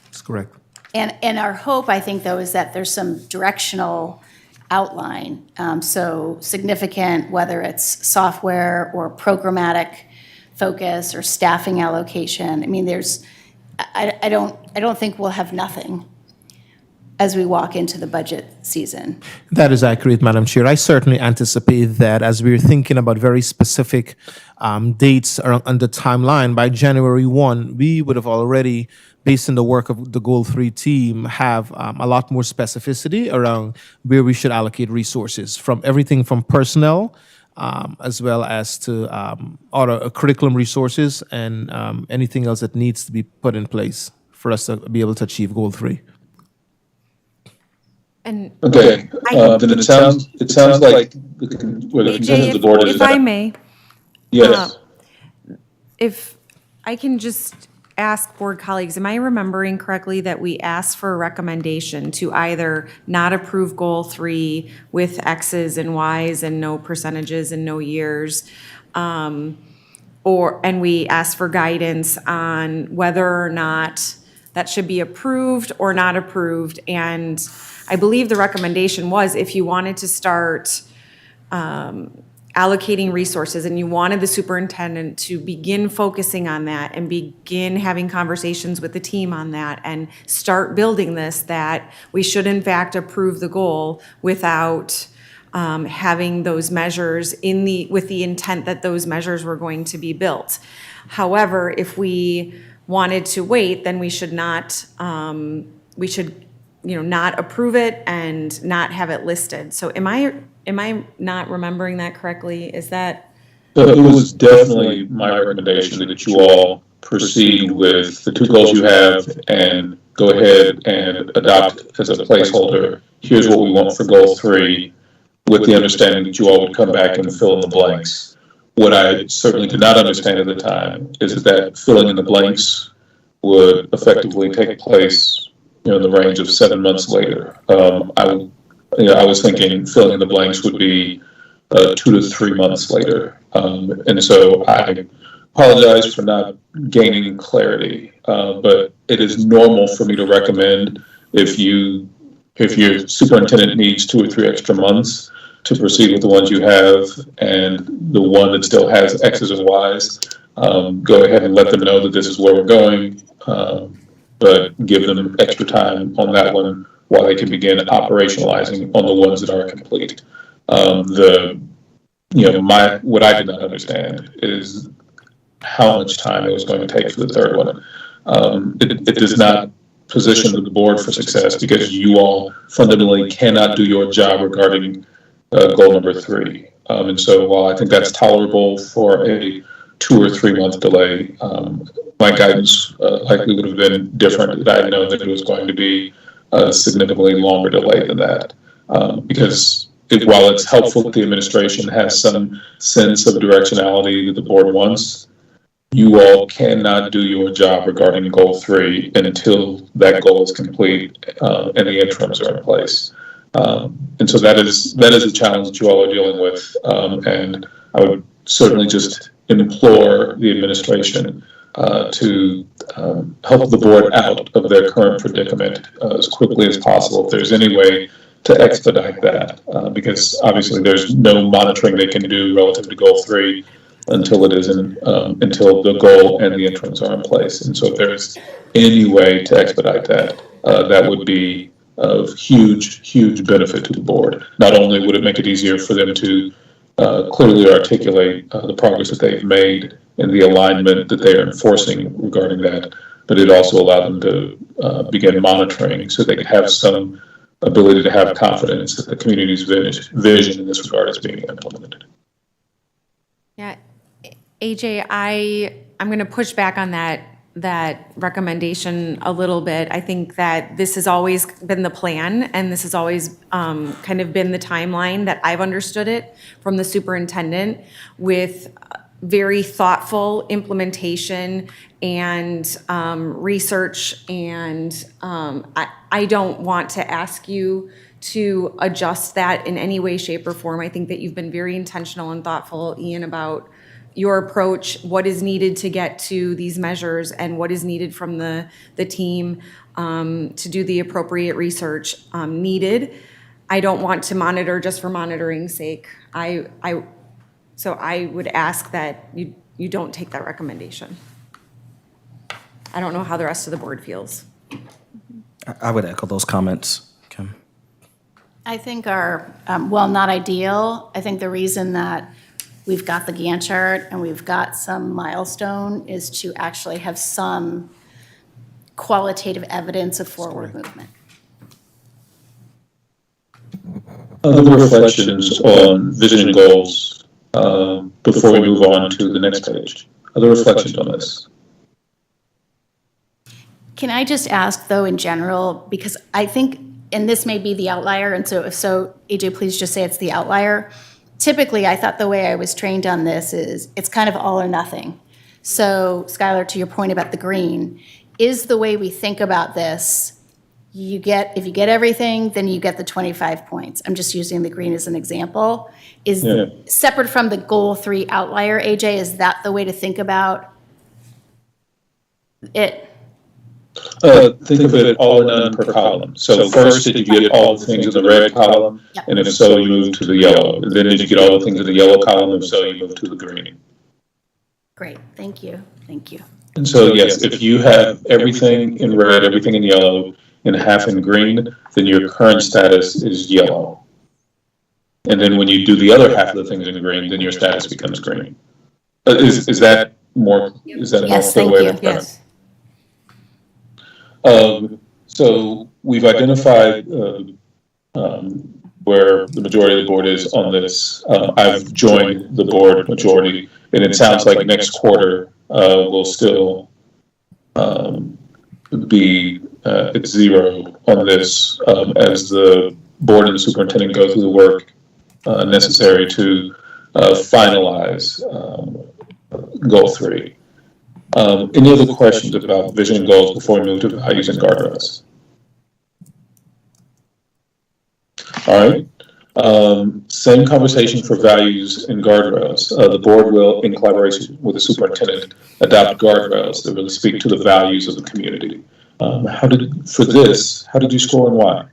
That's correct. And our hope, I think, though, is that there's some directional outline. So significant, whether it's software or programmatic focus or staffing allocation. I mean, I don't think we'll have nothing as we walk into the budget season. That is accurate, Madam Chair. I certainly anticipate that as we're thinking about very specific dates on the timeline, by January 1, we would have already, based on the work of the Goal 3 team, have a lot more specificity around where we should allocate resources, from everything from personnel as well as to other curriculum resources and anything else that needs to be put in place for us to be able to achieve Goal 3. And Okay, then it sounds like the consensus of the board is if that. I may, Yes. if I can just ask board colleagues, am I remembering correctly that we asked for a recommendation to either not approve Goal 3 with X's and Y's and no percentages and no years? And we asked for guidance on whether or not that should be approved or not approved. And I believe the recommendation was if you wanted to start allocating resources and you wanted the superintendent to begin focusing on that and begin having conversations with the team on that and start building this, that we should in fact approve the goal without having those measures with the intent that those measures were going to be built. However, if we wanted to wait, then we should not, not approve it and not have it listed. So am I not remembering that correctly? Is that? So it was definitely my recommendation that you all proceed with the 2 goals you have and go ahead and adopt as a placeholder. Here's what we want for Goal 3, with the understanding that you all would come back and fill in the blanks. What I certainly did not understand at the time is that filling in the blanks would effectively take place, in the range of 7 months later. I was thinking filling in the blanks would be 2 to 3 months later. And so I apologize for not gaining clarity, but it is normal for me to recommend if your superintendent needs 2 or 3 extra months to proceed with the ones you have, and the one that still has X's and Y's, go ahead and let them know that this is where we're going, but give them extra time on that one while they can begin operationalizing on the ones that are complete. What I did not understand is how much time it was going to take for the third one. It does not position the board for success because you all fundamentally cannot do your job regarding goal number 3. And so while I think that's tolerable for a 2 or 3 month delay, my guidance likely would have been different. I know that it was going to be a significantly longer delay than that. Because while it's helpful that the administration has some sense of directionality that the board wants, you all cannot do your job regarding Goal 3 until that goal is complete and the interims are in place. And so that is a challenge that you all are dealing with. And I would certainly just implore the administration to help the board out of their current predicament as quickly as possible. If there's any way to expedite that, because obviously there's no monitoring they can do relative to Goal 3 until until the goal and the interims are in place. And so if there's any way to expedite that, that would be of huge benefit to the board. Not only would it make it easier for them to clearly articulate the progress that they've made and the alignment that they are enforcing regarding that. But it also allowed them to begin monitoring so they could have some ability to have confidence that the community's vision in this regard is being implemented. Yeah, AJ, I'm going to push back on that recommendation a little bit. I think that this has always been the plan, and this has always kind of been the timeline that I've understood it from the superintendent, with very thoughtful implementation and research. And I don't want to ask you to adjust that in any way, shape, or form. I think that you've been very intentional and thoughtful, Ian, about your approach, what is needed to get to these measures, and what is needed from the team to do the appropriate research needed. I don't want to monitor just for monitoring's sake. So I would ask that you don't take that recommendation. I don't know how the rest of the board feels. I would echo those comments, Kim. I think while not ideal, I think the reason that we've got the Gantt chart and we've got some milestone is to actually have some qualitative evidence of forward movement. Other reflections on vision and goals before we move on to the next page. Other reflections on this? Can I just ask, though, in general, because I think, and this may be the outlier, and so if so, AJ, please just say it's the outlier. Typically, I thought the way I was trained on this is it's kind of all or nothing. So, Skylar, to your point about the green, is the way we think about this, if you get everything, then you get the 25 points. I'm just using the green as an example. Separate from the goal 3 outlier, AJ, is that the way to think about it? Think of it all or none per column. So first, did you get all the things in the red column? Yep. And if so, you move to the yellow. And then did you get all the things in the yellow column? If so, you move to the green. Great, thank you, thank you. And so, yes, if you have everything in red, everything in yellow, and half in green, then your current status is yellow. And then when you do the other half of the things in green, then your status becomes green. Is that more? Is that a more clear way to put it? So we've identified where the majority of the board is on this. I've joined the board majority, and it sounds like next quarter will still be at 0 on this as the board and the superintendent go through the work necessary to finalize goal 3. Any other questions about vision and goals before we move to values and guardrails? All right. Same conversation for values and guardrails. The board will, in collaboration with the superintendent, adopt guardrails that really speak to the values of the community. How did you score and why?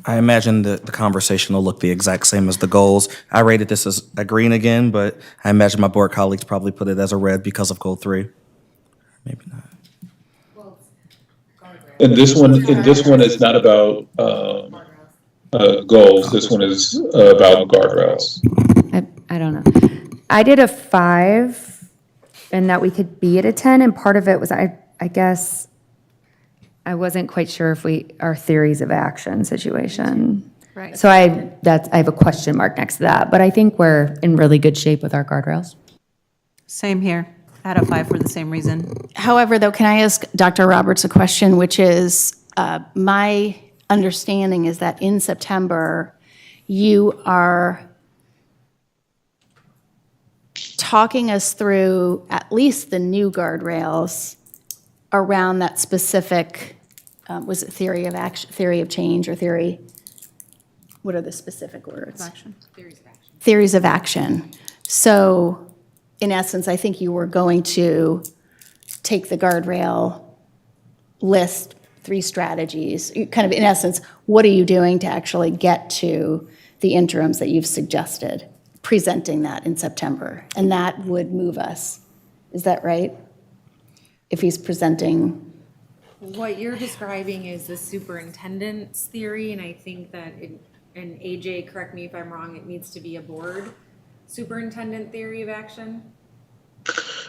I imagine that the conversation will look the exact same as the goals. I rated this as a green again, but I imagine my board colleagues probably put it as a red because of goal 3. Maybe not. And this one is not about goals. This one is about guardrails. I don't know. I did a 5, and that we could be at a 10, and part of it was, I guess, I wasn't quite sure if our theories of action situation. Right. So I have a question mark next to that, but I think we're in really good shape with our guardrails. Same here. I had a 5 for the same reason. However, though, can I ask Dr. Roberts a question, which is, my understanding is that in September, you are talking us through at least the new guardrails around that specific, was it theory of action, theory of change, or theory? What are the specific words? Action. Theories of action. So, in essence, I think you were going to take the guardrail list, 3 strategies, kind of in essence, what are you doing to actually get to the interims that you've suggested, presenting that in September, and that would move us. Is that right? If he's presenting What you're describing is the superintendent's theory, and I think that, and AJ, correct me if I'm wrong, it needs to be a board superintendent theory of action?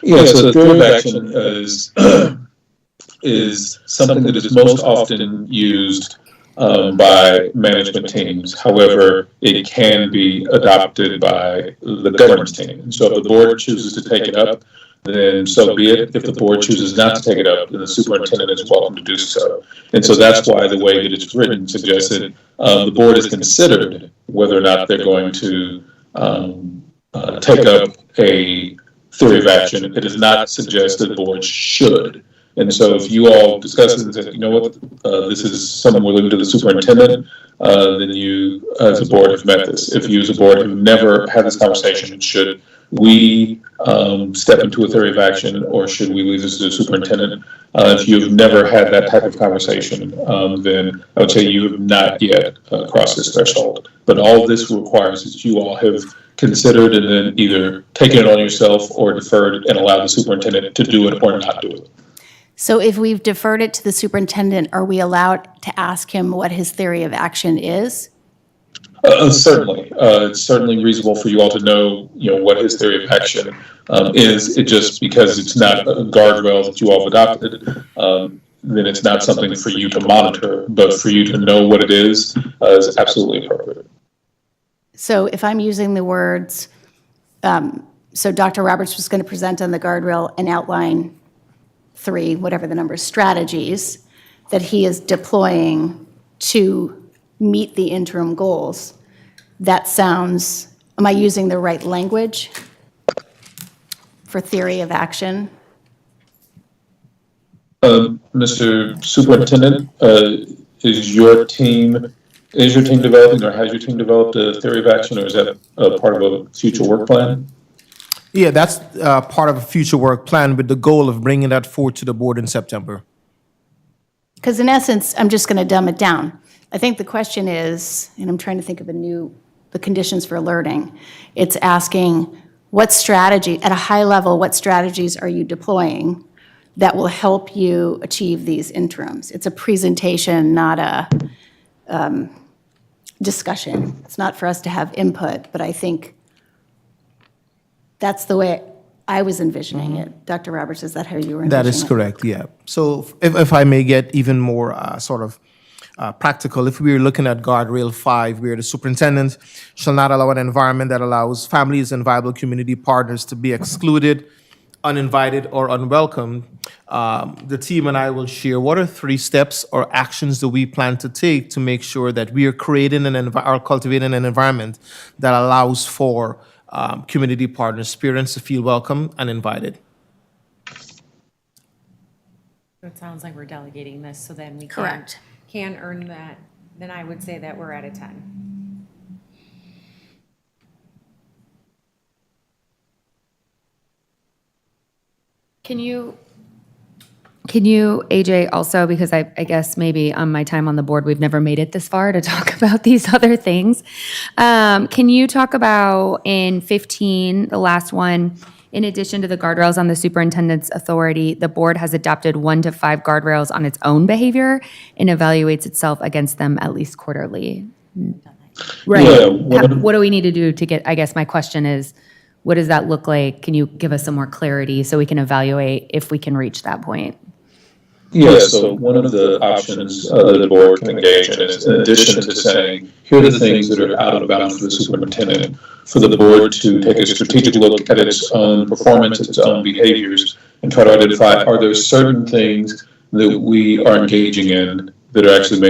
Yeah, so theory of action is something that is most often used by management teams. However, it can be adopted by the governance team. And so if the board chooses to take it up, then so be it. If the board chooses not to take it up, then the superintendent is welcome to do so. And so that's why the way that it's written suggests that the board is considered whether or not they're going to take up a theory of action. It does not suggest that boards should. And so if you all discuss it and say, you know what, this is something we're looking to the superintendent, then you as a board have met this. If you as a board have never had this conversation, should we step into a theory of action, or should we leave this to the superintendent? If you've never had that type of conversation, then I would say you have not yet crossed this threshold. But all this requires is you all have considered and then either taken it on yourself or deferred and allowed the superintendent to do it or not do it. So if we've deferred it to the superintendent, are we allowed to ask him what his theory of action is? Certainly. It's certainly reasonable for you all to know, what his theory of action is. It just because it's not a guardrail that you all have adopted, then it's not something for you to monitor, but for you to know what it is absolutely appropriate. So if I'm using the words, so Dr. Roberts was going to present on the guardrail and outline 3, whatever the number, strategies that he is deploying to meet the interim goals. That sounds, am I using the right language for theory of action? Mr. Superintendent, is your team developing, or has your team developed a theory of action, or is that a part of a future work plan? Yeah, that's part of a future work plan with the goal of bringing that forward to the board in September. Because in essence, I'm just going to dumb it down. I think the question is, and I'm trying to think of the conditions for alerting. It's asking what strategy, at a high level, what strategies are you deploying that will help you achieve these interims? It's a presentation, not a discussion. It's not for us to have input, but I think that's the way I was envisioning it. Dr. Roberts, is that how you were envisioning it? That is correct, yeah. So if I may get even more practical, if we were looking at guardrail 5, where the superintendent shall not allow an environment that allows families and viable community partners to be excluded, uninvited, or unwelcome, the team and I will share what are 3 steps or actions that we plan to take to make sure that we are creating or cultivating an environment that allows for community partners, parents to feel welcome and invited. It sounds like we're delegating this, so then we Correct. can earn that, then I would say that we're at a 10. Can you, AJ, also, because I guess maybe on my time on the board, we've never made it this far to talk about these other things. Can you talk about in 15, the last one, in addition to the guardrails on the superintendent's authority, the board has adopted 1 to 5 guardrails on its own behavior and evaluates itself against them at least quarterly? Right. Yeah, What do we need to do to get, I guess my question is, what does that look like? Can you give us some more clarity so we can evaluate if we can reach that point? Yeah, so one of the options that the board can engage in is, in addition to saying, here are the things that are out of bounds for the superintendent, for the board to take a strategic look at its own performance, its own behaviors, and try to identify, are there certain things that we are engaging in that are actually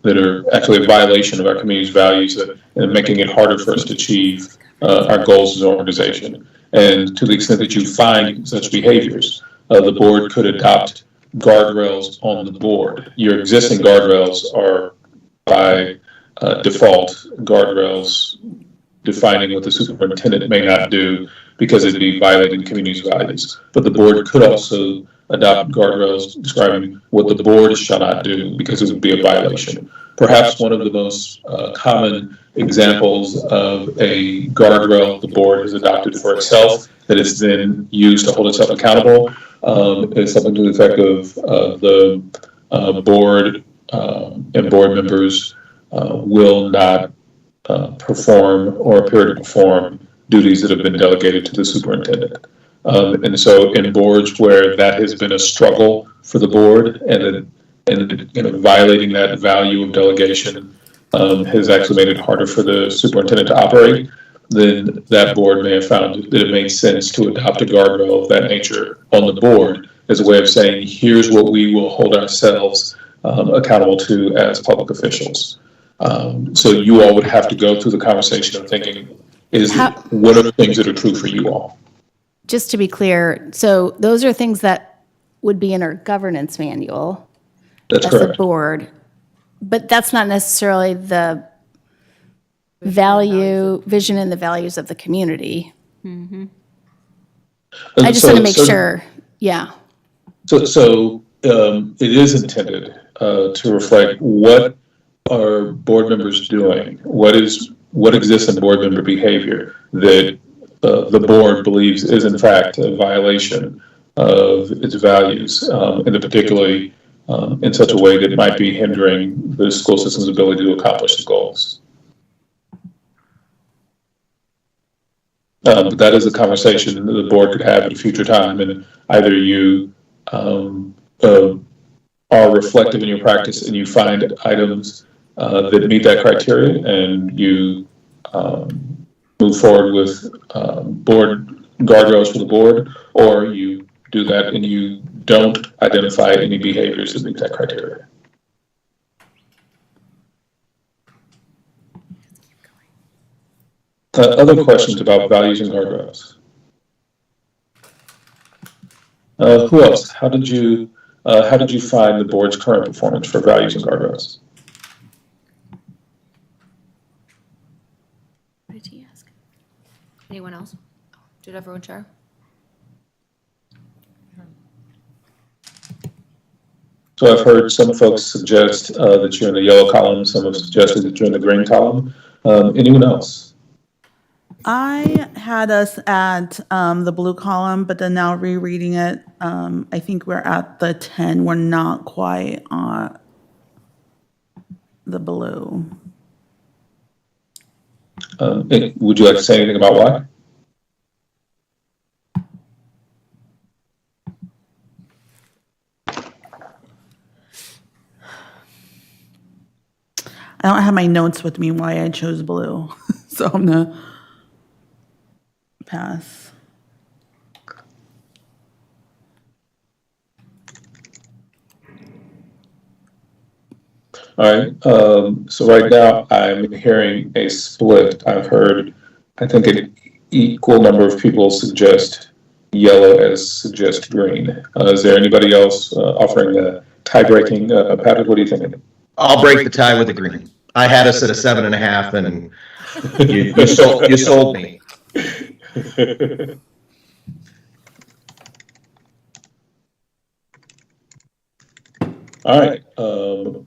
that are actually a violation of our community's values and making it harder for us to achieve our goals as an organization. And to the extent that you find such behaviors, the board could adopt guardrails on the board. Your existing guardrails are by default guardrails defining what the superintendent may not do because it'd be violating community values. But the board could also adopt guardrails describing what the board shall not do because it would be a violation. Perhaps one of the most common examples of a guardrail the board has adopted for itself that is then used to hold itself accountable is something to the effect of the board and board members will not perform or appear to perform duties that have been delegated to the superintendent. And so in boards where that has been a struggle for the board and violating that value of delegation has actually made it harder for the superintendent to operate, then that board may have found that it made sense to adopt a guardrail of that nature on the board as a way of saying, here's what we will hold ourselves accountable to as public officials. So you all would have to go through the conversation of thinking, what are the things that are true for you all? Just to be clear, so those are things that would be in our governance manual. That's as a correct. board, but that's not necessarily the vision and the values of the community. I just want to make sure, yeah. So it is intended to reflect what are board members doing, what exists in board member behavior that the board believes is in fact a violation of its values, and particularly in such a way that it might be hindering the school system's ability to accomplish the goals. But that is a conversation that the board could have at a future time, and either you are reflective in your practice and you find items that meet that criteria and you move forward with board guardrails for the board, or you do that and you don't identify any behaviors that meet that criteria. Other questions about values and guardrails? Who else? How did you find the board's current performance for values and guardrails? What did he ask? Anyone else? Did everyone share? So I've heard some folks suggest that you're in the yellow column. Some have suggested that you're in the green column. Anyone else? I had us at the blue column, but then now rereading it, I think we're at the 10. We're not quite on the blue. Would you like to say anything about why? I don't have my notes with me why I chose blue, so I'm gonna pass. All right. So right now I'm hearing a split. I've heard, I think, an equal number of people suggest yellow as suggest green. Is there anybody else offering a tie-breaking? Patrick, what are you thinking? I'll break the tie with the green. I had us at a 7.5, and you sold me. All right.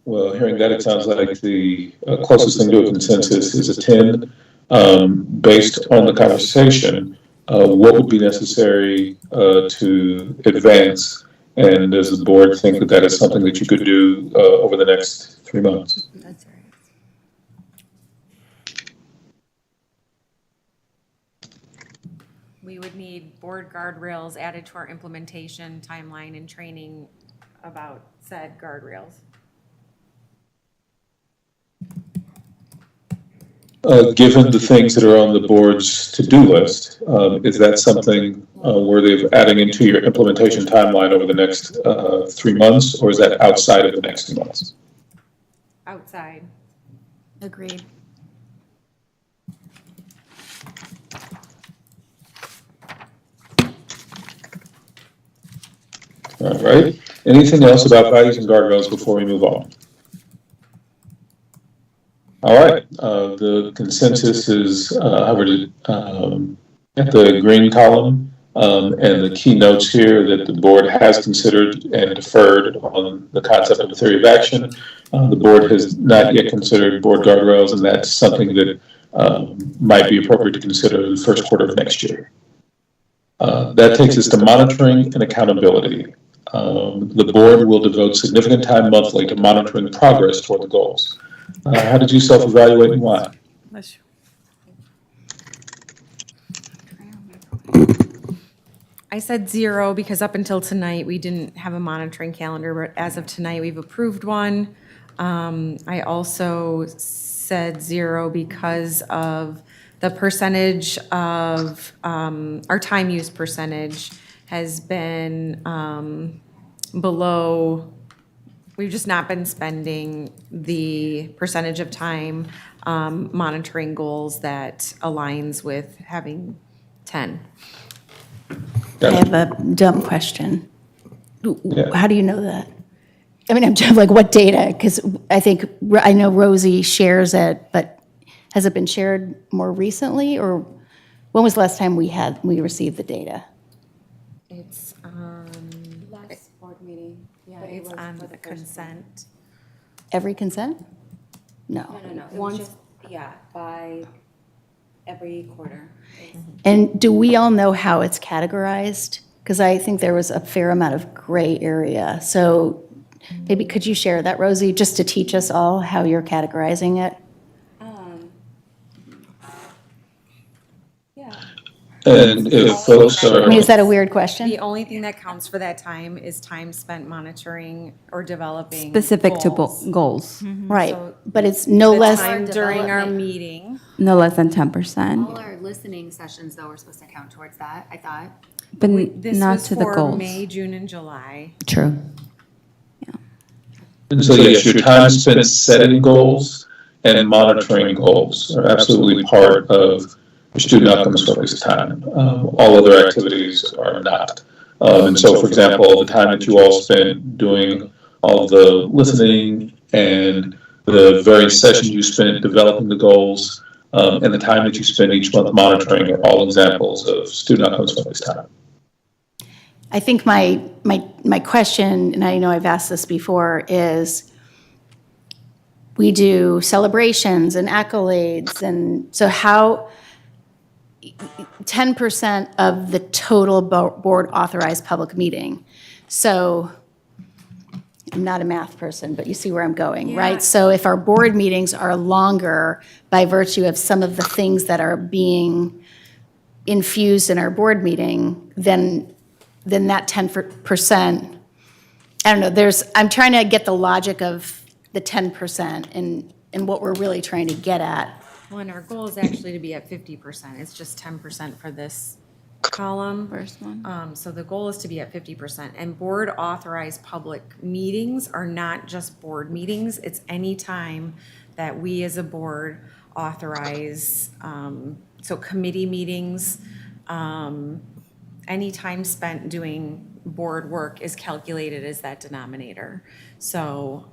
Well, hearing that, it sounds like the closest thing to a consensus is a 10. Based on the conversation, what would be necessary to advance? And does the board think that that is something that you could do over the next 3 months? That's right. We would need board guardrails added to our implementation timeline and training about said guardrails. Given the things that are on the board's to-do list, is that something worthy of adding into your implementation timeline over the next 3 months, or is that outside of the next 2 months? Outside. Agreed. All right. Anything else about values and guardrails before we move on? All right. The consensus is hovered at the green column, and the key notes here that the board has considered and deferred on the concept of a theory of action. The board has not yet considered board guardrails, and that's something that might be appropriate to consider in the first quarter of next year. That takes us to monitoring and accountability. The board will devote significant time monthly to monitoring progress toward the goals. How did you self-evaluate and why? I said 0 because up until tonight, we didn't have a monitoring calendar, but as of tonight, we've approved one. I also said 0 because of the percentage of, our time use percentage has been below, we've just not been spending the percentage of time monitoring goals that aligns with having 10. I have a dumb question. Yeah. How do you know that? I mean, I'm just like, what data? Because I know Rosie shares it, but has it been shared more recently? Or when was the last time we received the data? It's, Last board meeting. Yeah, it's on the consent. Every consent? No. No. Once, yeah, by every quarter. And do we all know how it's categorized? Because I think there was a fair amount of gray area. So maybe could you share that, Rosie, just to teach us all how you're categorizing it? Yeah. And if folks are. I mean, is that a weird question? The only thing that counts for that time is time spent monitoring or developing Specific to goals. goals, Right, So but it's no The less, time during our Development. meeting. no less than 10%, All our listening sessions, though, are supposed to count towards that, I thought. but This not was to the for goals. May, June, and July. True. And so yes, your time spent setting goals and monitoring goals are absolutely part of your student outcomes focused time. All other activities are not. And so, for example, the time that you all spent doing all the listening and the various sessions you spent developing the goals, and the time that you spend each month monitoring are all examples of student outcomes focused time. I think my question, and I know I've asked this before, is we do celebrations and accolades, and so how 10% of the total board authorized public meeting. So I'm not a math person, but you see where I'm going, right? So if our board meetings are longer by virtue of some of the things that are being infused in our board meeting, then that 10%, I don't know, I'm trying to get the logic of the 10% and what we're really trying to get at. Well, and our goal is actually to be at 50%. It's just 10% for this column. First one. So the goal is to be at 50%. And board authorized public meetings are not just board meetings. It's any time that we as a board authorize, so committee meetings, any time spent doing board work is calculated as that denominator. So,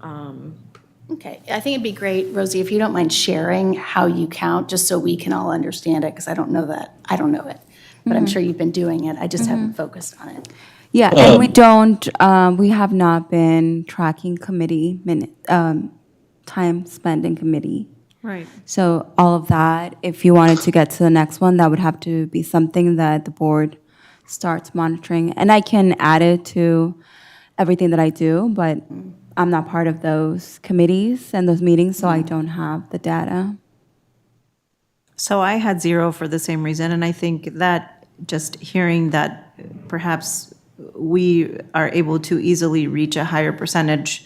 Okay, I think it'd be great, Rosie, if you don't mind sharing how you count, just so we can all understand it, because I don't know that. I don't know it, but I'm sure you've been doing it. I just haven't focused on it. Yeah, and we have not been tracking committee time spent in committee. Right. So all of that, if you wanted to get to the next one, that would have to be something that the board starts monitoring. And I can add it to everything that I do, but I'm not part of those committees and those meetings, so I don't have the data. So I had 0 for the same reason, and I think that just hearing that perhaps we are able to easily reach a higher percentage,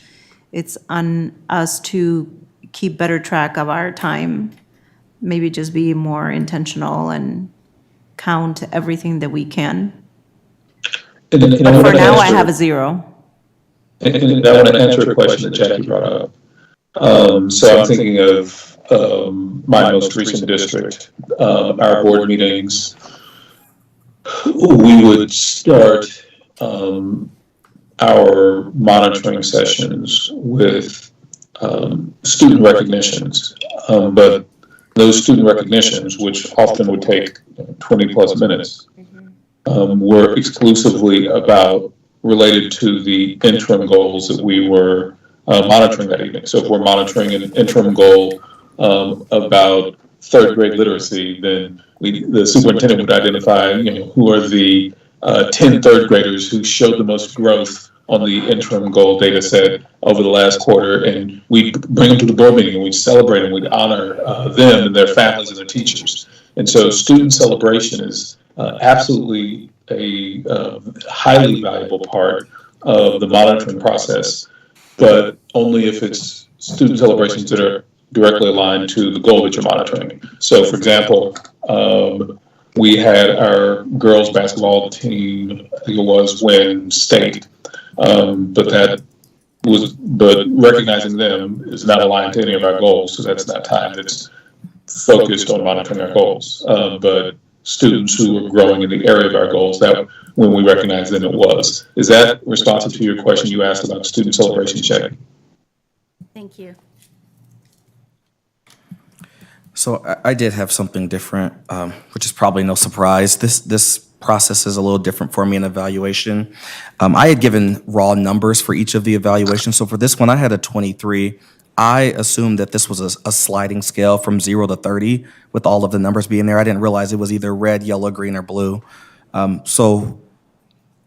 it's on us to keep better track of our time, maybe just be more intentional and count everything that we can. And, But for now, I have a 0. And I want to answer a question that Jackie brought up. So I'm thinking of my most recent district, our board meetings. We would start our monitoring sessions with student recognitions, but those student recognitions, which often would take 20 plus minutes, were exclusively related to the interim goals that we were monitoring that evening. So if we're monitoring an interim goal about third grade literacy, then the superintendent would identify, who are the 10 third graders who showed the most growth on the interim goal data set over the last quarter, and we bring them to the board meeting and we celebrate and we honor them and their families and their teachers. And so student celebration is absolutely a highly valuable part of the monitoring process, but only if it's student celebrations that are directly aligned to the goal that you're monitoring. So, for example, we had our girls basketball team, I think it was, win state, but recognizing them is not aligned to any of our goals, so that's not time that's focused on monitoring our goals. But students who are growing in the area of our goals, that when we recognize them, it was. Is that responsive to your question you asked about student celebration checking? Thank you. So I did have something different, which is probably no surprise. This process is a little different for me in evaluation. I had given raw numbers for each of the evaluations. So for this one, I had a 23. I assumed that this was a sliding scale from 0 to 30 with all of the numbers being there. I didn't realize it was either red, yellow, green, or blue. So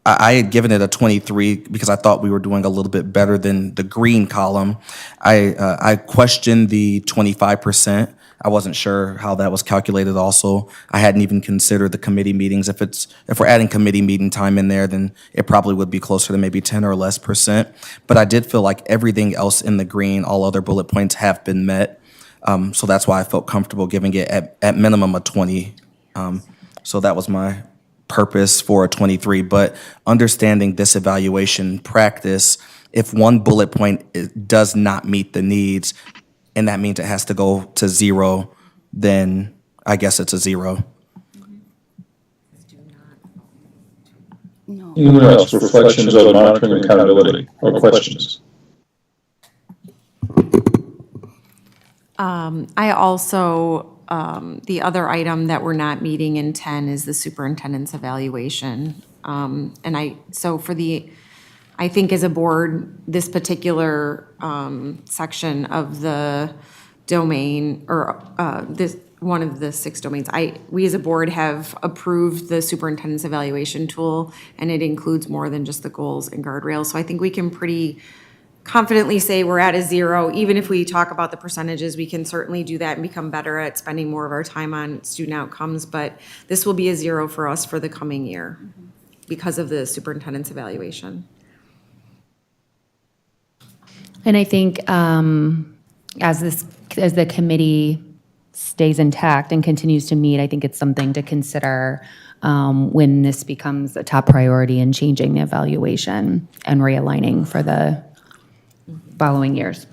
I had given it a 23 because I thought we were doing a little bit better than the green column. I questioned the 25%. I wasn't sure how that was calculated also. I hadn't even considered the committee meetings. If we're adding committee meeting time in there, then it probably would be closer to maybe 10 or less %. But I did feel like everything else in the green, all other bullet points have been met. So that's why I felt comfortable giving it at minimum a 20. So that was my purpose for a 23. But understanding this evaluation practice, if one bullet point does not meet the needs, and that means it has to go to 0, then I guess it's a 0. Anyone else? Reflections on monitoring and accountability or questions? I also, the other item that we're not meeting in 10 is the superintendent's evaluation. I think as a board, this particular section of the domain, or this one of the 6 domains, we as a board have approved the superintendent's evaluation tool, and it includes more than just the goals and guardrails. So I think we can pretty confidently say we're at a 0. Even if we talk about the percentages, we can certainly do that and become better at spending more of our time on student outcomes. But this will be a 0 for us for the coming year because of the superintendent's evaluation. And I think as the committee stays intact and continues to meet, I think it's something to consider when this becomes a top priority in changing the evaluation and realigning for the following years.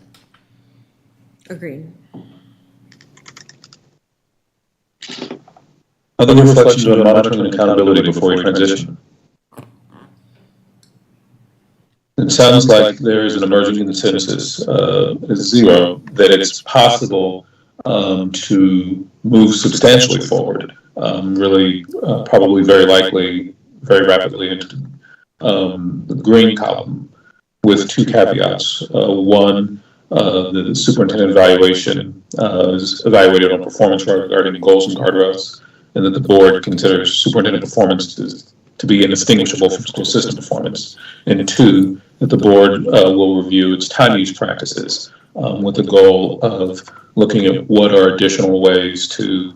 Agreed. Other reflections on monitoring and accountability before we transition? It sounds like there is an emerging consensus, 0, that it's possible to move substantially forward, really probably very likely, very rapidly into the green column with 2 caveats. One, the superintendent evaluation is evaluated on performance regarding goals and guardrails, and that the board considers superintendent performance to be indistinguishable from school system performance. And 2, that the board will review its time use practices with the goal of looking at what are additional ways to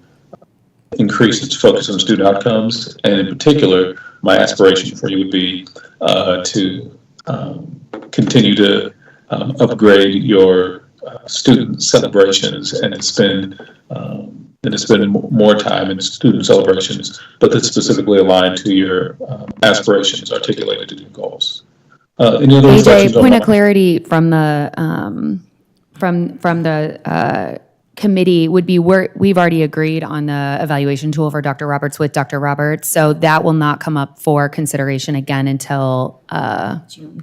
increase its focus on student outcomes. And in particular, my aspiration for you would be to continue to upgrade your student celebrations and spend more time in student celebrations, but that's specifically aligned to your aspirations articulated in your goals. Any other reflections AJ, on point that? of clarity from the committee would be we've already agreed on the evaluation tool for Dr. Roberts with Dr. Roberts, so that will not come up for consideration again until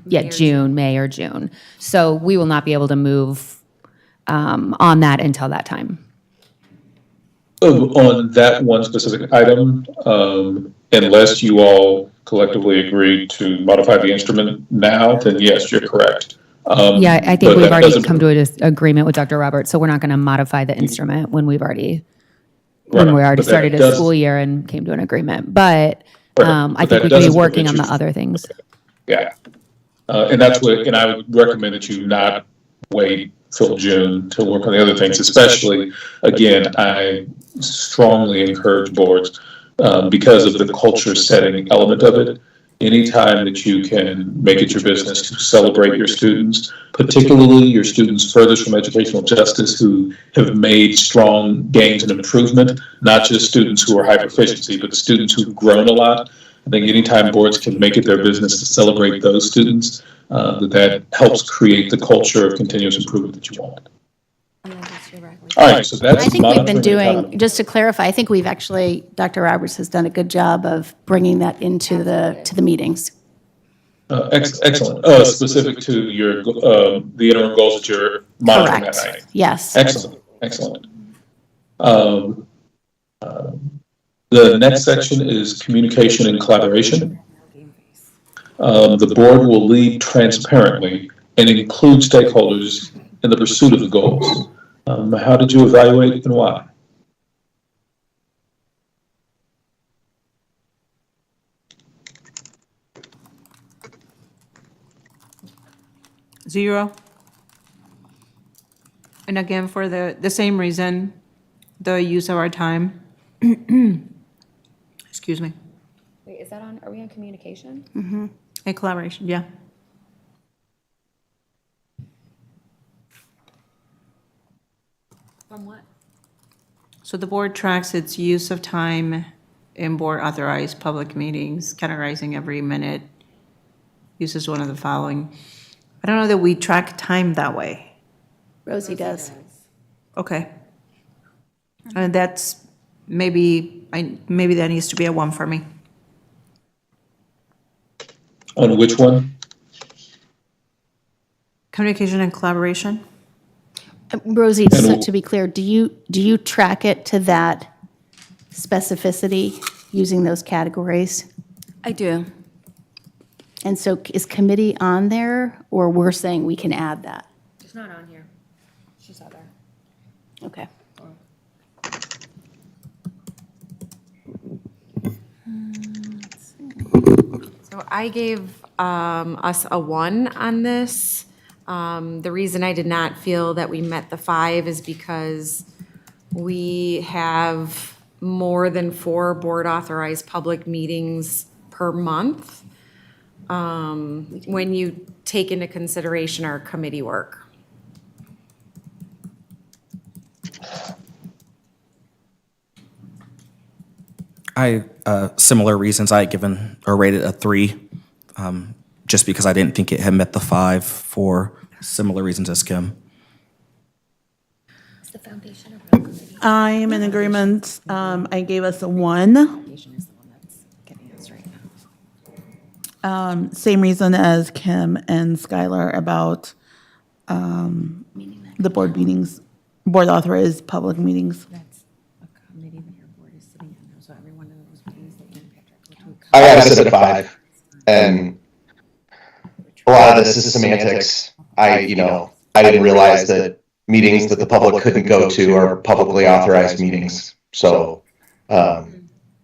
May or June. So we will not be able to move on that until that time. On that one specific item, unless you all collectively agree to modify the instrument now, then yes, you're correct. Yeah, I think but we've that already doesn't- come to an agreement with Dr. Roberts, so we're not going to modify the instrument when we've already when we Right, already but that started a does- school year and came to an agreement. But Right, I but think that we could be doesn't working on prevent the you- other things. Yeah. And that's what, and I would recommend that you not wait till June to work on the other things, especially, again, I strongly encourage boards, because of the culture setting element of it. Anytime that you can make it your business to celebrate your students, particularly your students furthest from educational justice who have made strong gains and improvement, not just students who are high proficiency, but students who've grown a lot. I think anytime boards can make it their business to celebrate those students, that helps create the culture of continuous improvement that you want. All right, so that's I think we've been monitoring and doing, accountability. just to clarify, I think we've actually, Dr. Roberts has done a good job of bringing that into the meetings. Excellent. Specific to your, the interim goals that you're monitoring that Correct. night. Yes. Excellent, excellent. The next section is communication and collaboration. The board will lead transparently and include stakeholders in the pursuit of the goals. How did you evaluate and why? Zero. And again, for the same reason, the use of our time. Excuse me. Wait, is that on? Are we on communication? And collaboration, yeah. From what? So the board tracks its use of time in board authorized public meetings, categorizing every minute. Uses one of the following. I don't know that we track time that way. Rosie does. Okay. And that's, maybe that needs to be a 1 for me. On which one? Communication and collaboration? Rosie, so And- to be clear, do you track it to that specificity using those categories? I do. And so is committee on there, or we're saying we can add that? It's not on here. It's just out there. Okay. So I gave us a 1 on this. The reason I did not feel that we met the 5 is because we have more than 4 board-authorized public meetings per month when you take into consideration our committee work. Similar reasons, I had given or rated a 3, just because I didn't think it had met the 5 for similar reasons as Kim. It's the foundation of our committee. I'm in agreement. I gave us a 1. Foundation is the one that's getting us right now. Same reason as Kim and Skylar about the board meetings, board authorized public meetings. That's a committee that your board is sitting in, so every one of those meetings that you and Patrick go to. I had us at a 5, and a lot of this is semantics. I didn't realize that meetings that the public couldn't go to are publicly authorized meetings. So, I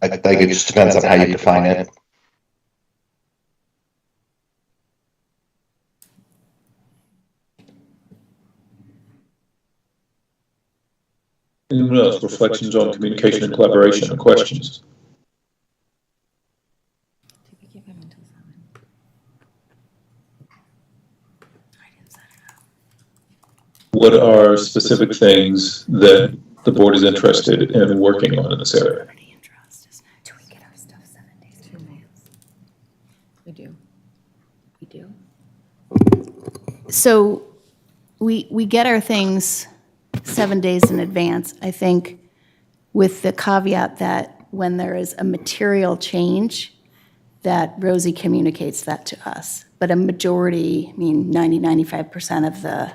think it just depends on how you define it. Anyone else? Reflections on communication and collaboration or questions? Did we give him until 7? I didn't set it up. What are specific things that the board is interested in working on in this area? Pretty interested, isn't it? Do we get our stuff 7 days in advance? We do. We do? So we get our things 7 days in advance, I think, with the caveat that when there is a material change, that Rosie communicates that to us. But a majority, 90-95%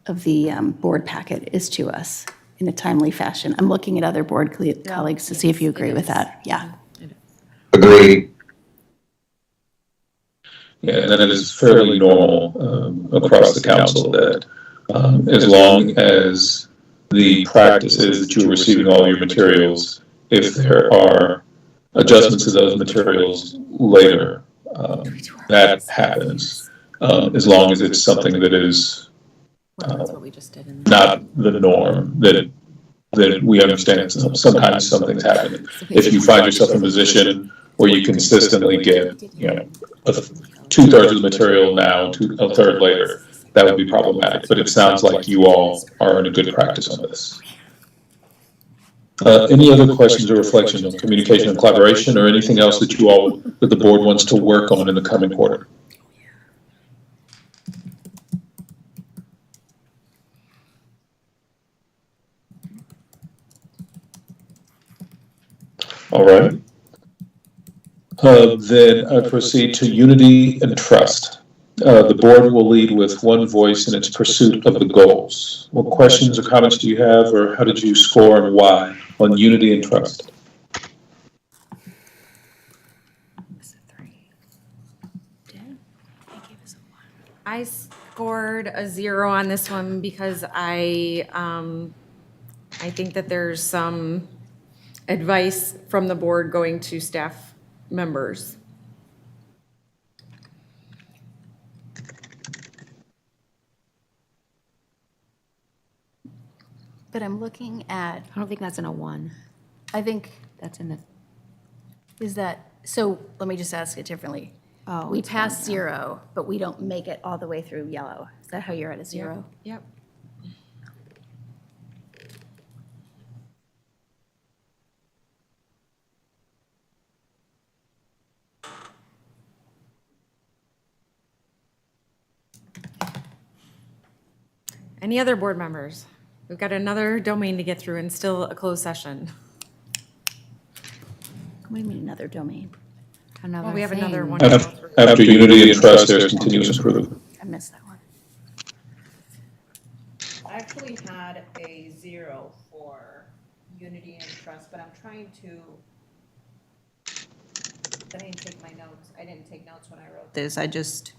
of the board packet is to us in a timely fashion. I'm looking at other board colleagues to see if you agree with that. Yeah. Agreed. Yeah, and that is fairly normal across the council that as long as the practice is that you're receiving all your materials. If there are adjustments to those materials later, that happens, as long as it's something that is That's what we just did in not the norm, that we understand sometimes something's happening. If you find yourself in a position where you consistently get, 2/3 of the material now, a third later, that would be problematic. But it sounds like you all are in a good practice on this. Any other questions or reflections on communication and collaboration, or anything else that that the board wants to work on in the coming quarter? All right. Then I proceed to unity and trust. The board will lead with one voice in its pursuit of the goals. What questions or comments do you have, or how did you score and why on unity and trust? I scored a 0 on this one because I think that there's some advice from the board going to staff members. But I'm looking at, I don't think that's in a 1. I think, That's in the, is that, so let me just ask it differently. Oh, We it's pass 1, 0, but we don't make it all the way through yellow. Is that how you're at a 0? Yep. Any other board members? We've got another domain to get through and still a closed session. What do you mean another domain? another Well, we have thing. another one. to go through. After unity and trust, there's continuous improvement. I missed that one. I actually had a 0 for unity and trust, but I'm trying to, I didn't take my notes. I didn't take notes when I wrote this. I just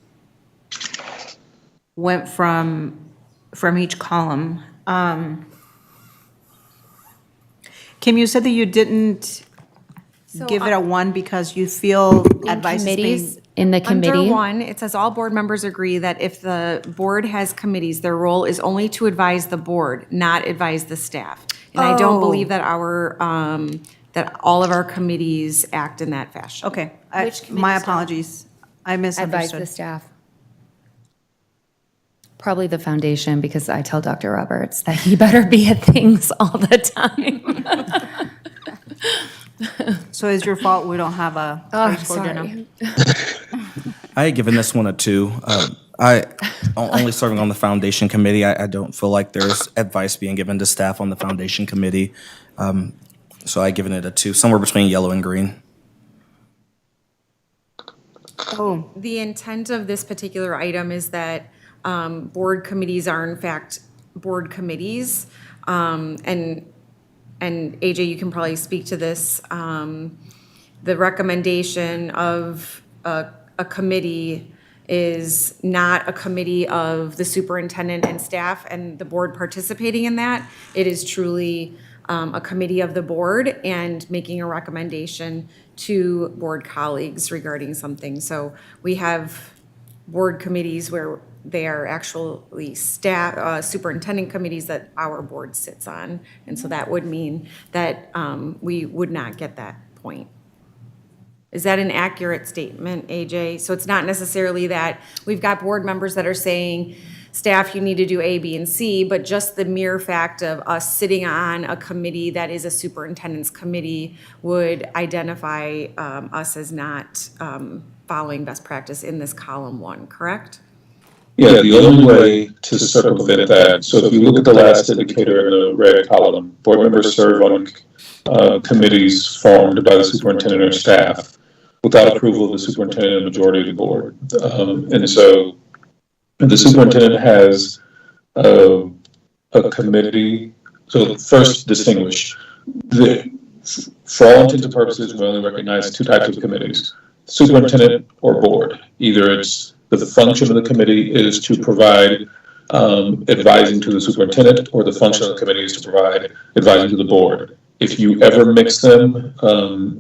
went from each column. Kim, you said that you didn't give it a 1 because you feel advice is being. Committees, in the Under committee. 1, it says all board members agree that if the board has committees, their role is only to advise the board, not advise the staff. And I don't believe that that all of our committees act in that fashion. Okay, Which committees my don't? apologies. I Advise misunderstood. the staff. Probably the foundation, because I tell Dr. Roberts that he better be at things all the time. So it's your fault we don't have a Oh, graceful dinner. sorry. I had given this one a 2. Only serving on the foundation committee, I don't feel like there's advice being given to staff on the foundation committee. So I given it a 2, somewhere between yellow and green. Oh, The intent of this particular item is that board committees are in fact board committees. And AJ, you can probably speak to this. The recommendation of a committee is not a committee of the superintendent and staff and the board participating in that. It is truly a committee of the board and making a recommendation to board colleagues regarding something. So we have board committees where they are actually staff, superintendent committees that our board sits on. And so that would mean that we would not get that point. Is that an accurate statement, AJ? So it's not necessarily that we've got board members that are saying, staff, you need to do A, B, and C, but just the mere fact of us sitting on a committee that is a superintendent's committee would identify us as not following best practice in this column 1, correct? Yeah, the only way to circumvent that, so if you look at the last indicator in the red column, board members serve on committees formed by the superintendent or staff without approval of the superintendent and majority of the board. And so the superintendent has a committee, so first distinguish. For all intents and purposes, we only recognize 2 types of committees, superintendent or board. Either it's the function of the committee is to provide advising to the superintendent, or the function of the committee is to provide advising to the board. If you ever mix them,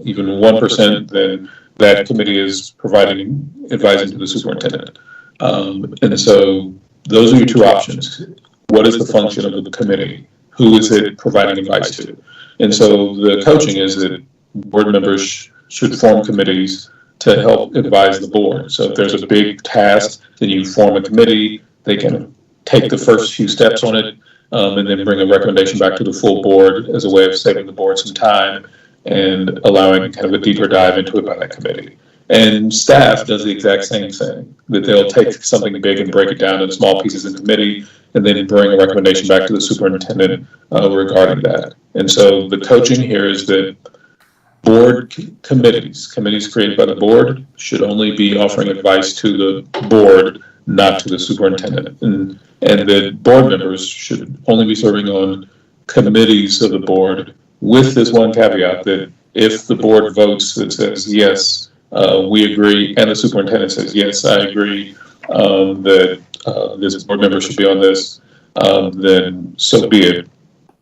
even 1%, then that committee is providing advising to the superintendent. And so those are your two options. What is the function of the committee? Who is it providing advice to? And so the coaching is that board members should form committees to help advise the board. So if there's a big task, then you form a committee. They can take the first few steps on it, and then bring a recommendation back to the full board as a way of saving the board some time and allowing kind of a deeper dive into it by that committee. And staff does the exact same thing, that they'll take something big and break it down into small pieces in committee, and then bring a recommendation back to the superintendent regarding that. And so the coaching here is that board committees created by the board, should only be offering advice to the board, not to the superintendent. And the board members should only be serving on committees of the board, with this one caveat that if the board votes that says, yes, we agree, and the superintendent says, yes, I agree, that this board member should be on this, then so be it.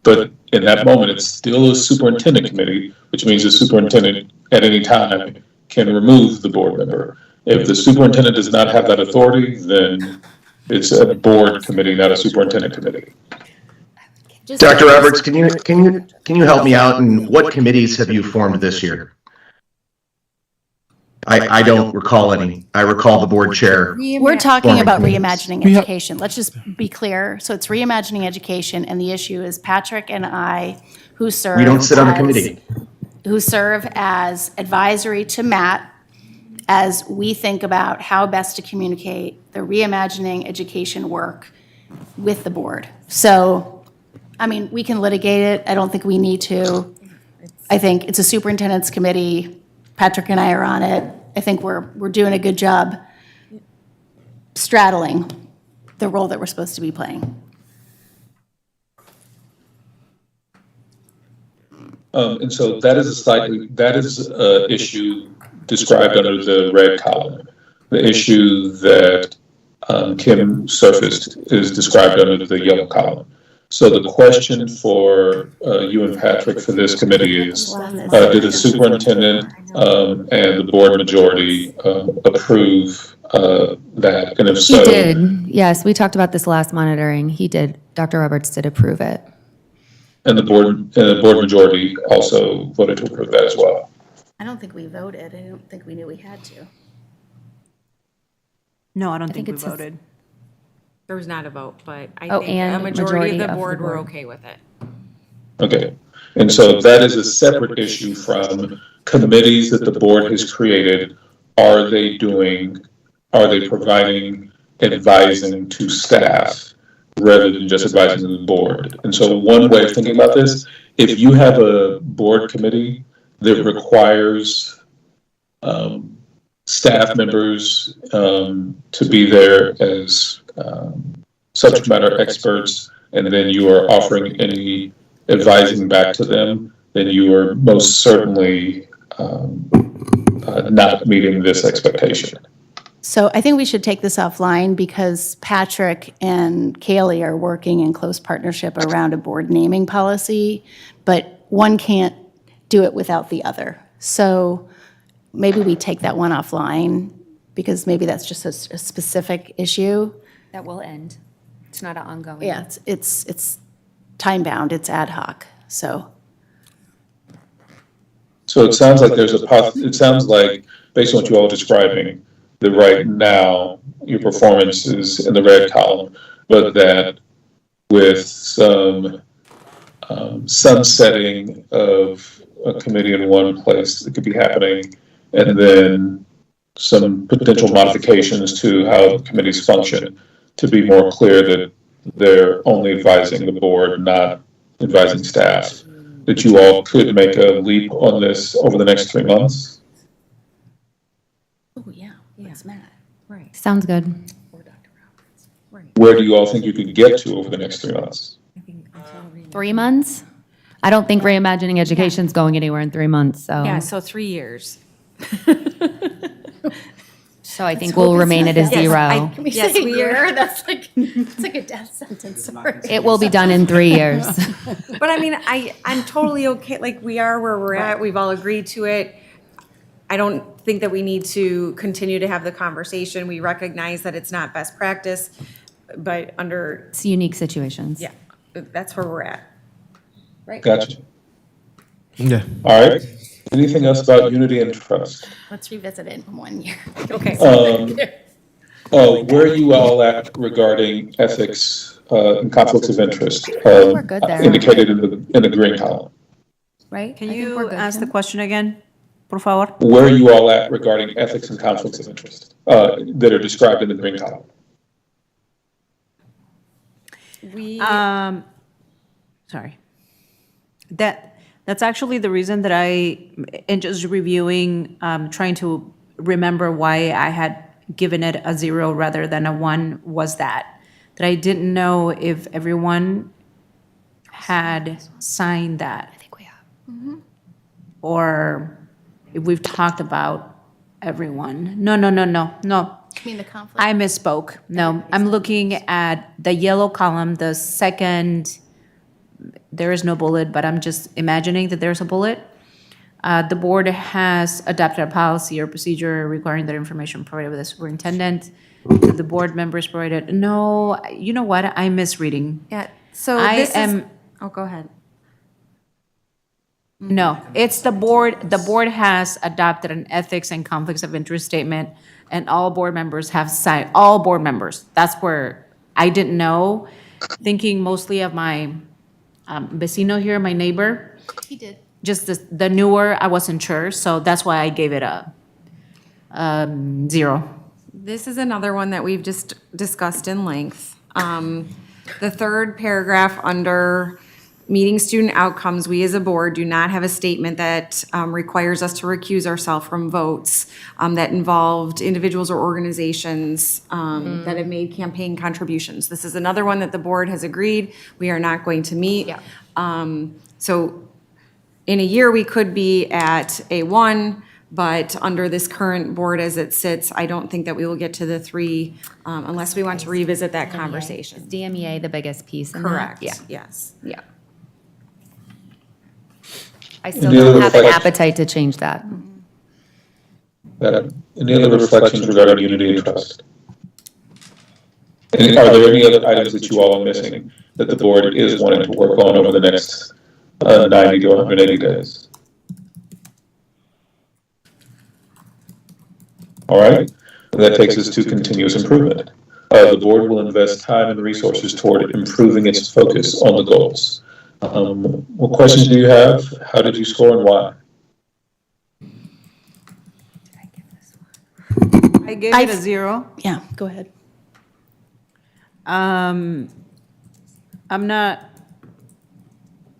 But in that moment, it's still a superintendent committee, which means the superintendent at any time can remove the board member. If the superintendent does not have that authority, then it's a board committee, not a superintendent committee. Dr. Roberts, can you help me out? And what committees have you formed this year? I don't recall any. I recall the board chair. We're talking about committees. reimagining education. Let's just be clear. So it's reimagining education, and the issue is Patrick and I, who serve. We don't sit on the committee. Who serve as advisory to Matt as we think about how best to communicate the reimagining education work with the board. So, I mean, we can litigate it. I don't think we need to. I think it's a superintendent's committee. Patrick and I are on it. I think we're doing a good job straddling the role that we're supposed to be playing. And so that is an issue described under the red column. The issue that Kim surfaced is described under the yellow column. So the question for you and Patrick for this committee is, did the superintendent and the board majority approve that? And if so, He did, yes. We talked about this last monitoring. He did. Dr. Roberts did approve it. and the board majority also voted to approve that as well. I don't think we voted. I don't think we knew we had to. No, I don't think think we it says- voted. There was not a vote, but I Oh, think a and majority of the majority board of the were board. okay with it. Okay, and so that is a separate issue from committees that the board has created. Are they providing advising to staff rather than just advising the board? And so one way of thinking about this, if you have a board committee that requires staff members to be there as subject matter experts, and then you are offering any advising back to them, then you are most certainly not meeting this expectation. So I think we should take this offline because Patrick and Kaylee are working in close partnership around a board naming policy, but one can't do it without the other. So maybe we take that one offline because maybe that's just a specific issue. That will end. It's not an ongoing. Yeah, it's time-bound, it's ad hoc, so. So it sounds like it sounds like, based on what you all are describing, that right now your performance is in the red column, but that with some sunsetting of a committee in one place that could be happening, and then some potential modifications to how committees function to be more clear that they're only advising the board, not advising staff, that you all could make a leap on this over the next 3 months? Oh, yeah, that's Matt. Right, Sounds good. right. Where do you all think you could get to over the next 3 months? 3 months? I don't think reimagining education's going anywhere in 3 months, so. Yeah, so 3 years. So I think we'll remain at a zero. Can we Yes, say a we are. year? That's like, it's like a death sentence. Sorry. It will be done in 3 years. But I mean, I'm totally okay, like, we are where we're at, we've all agreed to it. I don't think that we need to continue to have the conversation. We recognize that it's not best practice, but under, It's unique situations. yeah, that's where we're at. Gotcha. Yeah. All right. Anything else about unity and trust? Let's revisit it in 1 year. Okay. Where are you all at regarding ethics and conflicts of interest? We're good there. Indicated in the green column. Right? Can I think we're you good, ask the Tim. question again, por favor? Where are you all at regarding ethics and conflicts of interest that are described in the green column? We, Sorry. That's actually the reason that in just reviewing, trying to remember why I had given it a 0 rather than a 1 was that I didn't know if everyone had signed that. I think we have. Or if we've talked about everyone. No. I mean, the conflict. I misspoke. No, I'm looking at the yellow column, the second, there is no bullet, but I'm just imagining that there's a bullet. The board has adopted a policy or procedure requiring that information provided by the superintendent. The board members provided, no, you know what, I'm misreading. yeah, so I this is, am, oh, go ahead. no, it's the board has adopted an ethics and conflicts of interest statement, and all board members have signed, all board members. That's where I didn't know, thinking mostly of my vecino here, my neighbor. He did. Just the newer, I wasn't sure, so that's why I gave it a 0. This is another one that we've just discussed in length. The third paragraph under meeting student outcomes, we as a board do not have a statement that requires us to recuse ourselves from votes that involved individuals or organizations that have made campaign contributions. This is another one that the board has agreed we are not going to meet. So in a year, we could be at a 1, but under this current board as it sits, I don't think that we will get to the 3 unless we want to revisit that conversation. Is DMEA the biggest piece in that? Correct, Yeah. yes. Yeah. I still Any other don't have an reflections? appetite to change that. Any other reflections regarding unity and trust? And are there any other items that you all are missing that the board is wanting to work on over the next 90 to 180 days? All right, and that takes us to continuous improvement. The board will invest time and resources toward improving its focus on the goals. What questions do you have? How did you score and why? I gave it a 0. Yeah, go ahead. I'm not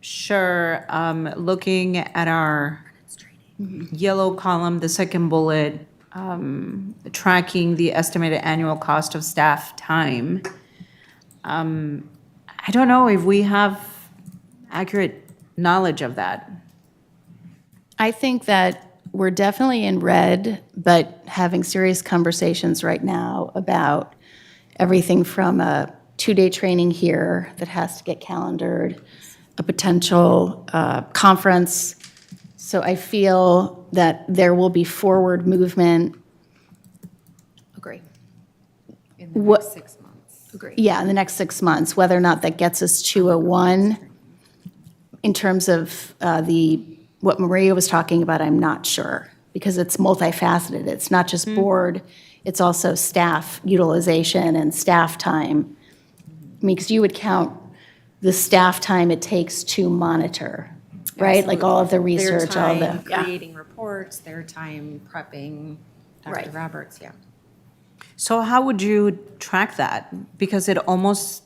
sure, looking at our yellow column, the second bullet, tracking the estimated annual cost of staff time. I don't know if we have accurate knowledge of that. I think that we're definitely in red, but having serious conversations right now about everything from a 2-day training here that has to get calendared, a potential conference. So I feel that there will be forward movement. Agree. In the What- next 6 months. Agree. Yeah, in the next 6 months, whether or not that gets us to a 1. In terms of what Maria was talking about, I'm not sure, because it's multifaceted. It's not just board, it's also staff utilization and staff time. I mean, because you would count the staff time it takes to monitor, right? Like all of the research, all Their time the, yeah. creating reports, their time prepping, Dr. Right. Roberts, yeah. So how would you track that? Because it almost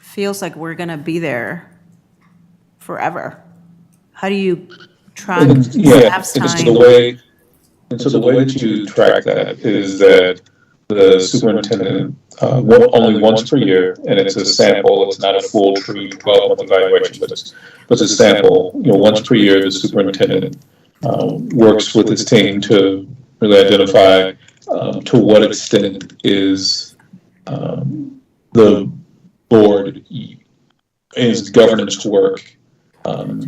feels like we're gonna be there forever. How do you track Yeah, staff's and so time? the way that you track that is that the superintendent, only once per year, and it's a sample, it's not a full, true 12-month evaluation, but it's a sample. Once per year, the superintendent works with his team to really identify to what extent is the board is governance work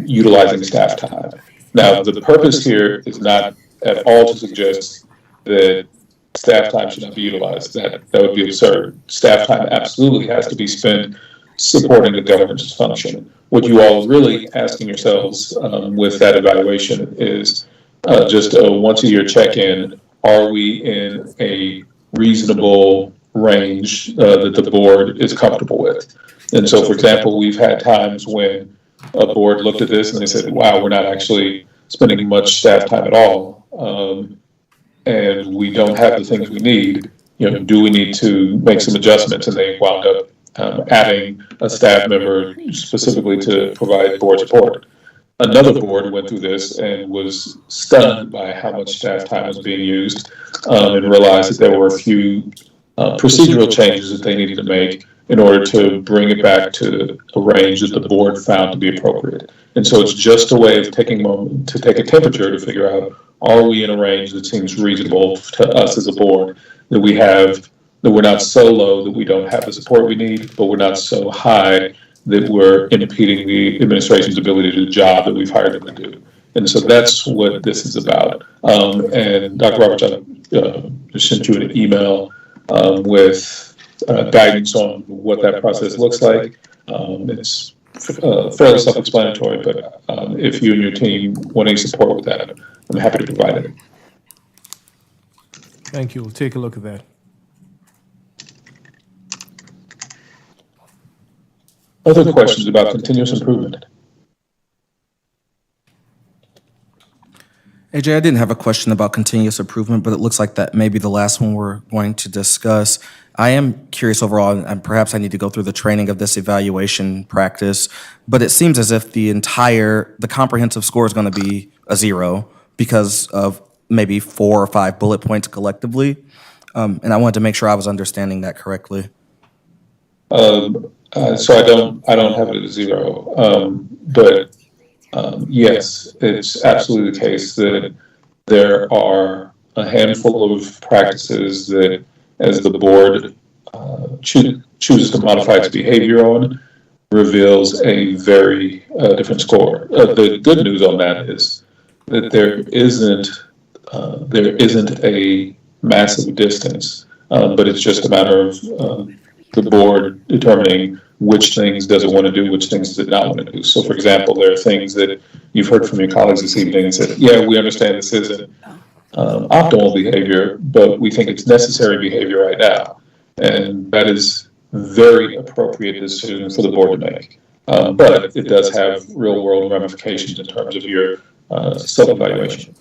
utilizing staff time. Now, the purpose here is not at all to suggest that staff time should not be utilized. That would be absurd. Staff time absolutely has to be spent supporting the governance function. What you all are really asking yourselves with that evaluation is just a once-a-year check-in. Are we in a reasonable range that the board is comfortable with? And so, for example, we've had times when a board looked at this and they said, wow, we're not actually spending much staff time at all. And we don't have the things we need. Do we need to make some adjustments? And they wound up adding a staff member specifically to provide board support. Another board went through this and was stunned by how much staff time was being used and realized that there were a few procedural changes that they needed to make in order to bring it back to a range that the board found to be appropriate. And so it's just a way of taking a moment to take a temperature to figure out, are we in a range that seems reasonable to us as a board, that we have, that we're not so low that we don't have the support we need, but we're not so high that we're impeding the administration's ability to do the job that we've hired them to do. And so that's what this is about. And Dr. Roberts, I just sent you an email with guidance on what that process looks like. It's fairly self-explanatory, but if you and your team want any support with that, I'm happy to provide it. Thank you. We'll take a look at that. Other questions about continuous improvement? AJ, I didn't have a question about continuous improvement, but it looks like that may be the last one we're going to discuss. I am curious overall, and perhaps I need to go through the training of this evaluation practice, but it seems as if the comprehensive score is going to be a 0 because of maybe 4 or 5 bullet points collectively. And I wanted to make sure I was understanding that correctly. So I don't have it at 0, but yes, it's absolutely the case that there are a handful of practices that, as the board chooses to modify its behavior on, reveals a very different score. The good news on that is that there isn't a massive distance, but it's just a matter of the board determining which things does it want to do, which things does it not want to do. So, for example, there are things that you've heard from your colleagues this evening and said, yeah, we understand this isn't optimal behavior, but we think it's necessary behavior right now. And that is very appropriate decision for the board to make. But it does have real world ramifications in terms of your self-evaluation.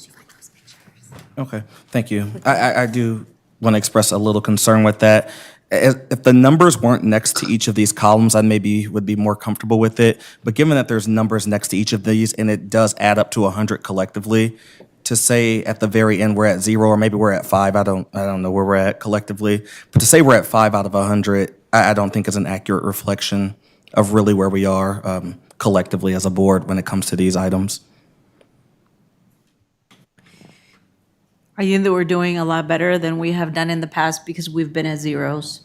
Okay, thank you. I do want to express a little concern with that. If the numbers weren't next to each of these columns, I maybe would be more comfortable with it. But given that there's numbers next to each of these and it does add up to 100 collectively, to say at the very end we're at 0 or maybe we're at 5, I don't know where we're at collectively, but to say we're at 5 out of 100, I don't think is an accurate reflection of really where we are collectively as a board when it comes to these items. I think that we're doing a lot better than we have done in the past because we've been at 0s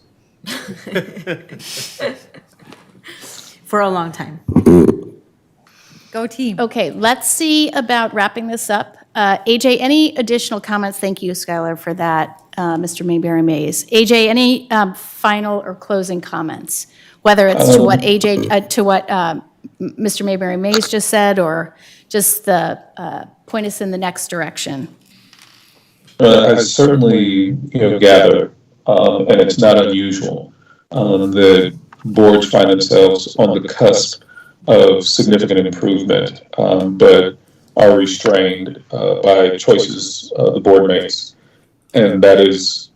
for a long time. Go team. Okay, let's see about wrapping this up. AJ, any additional comments? Thank you, Skylar, for that, Mr. Mayberry Mays. AJ, any final or closing comments? Whether it's to what Mr. Mayberry Mays just said, or just point us in the next direction. I certainly gather, and it's not unusual, that boards find themselves on the cusp of significant improvement, but are restrained by choices the board makes. And that is,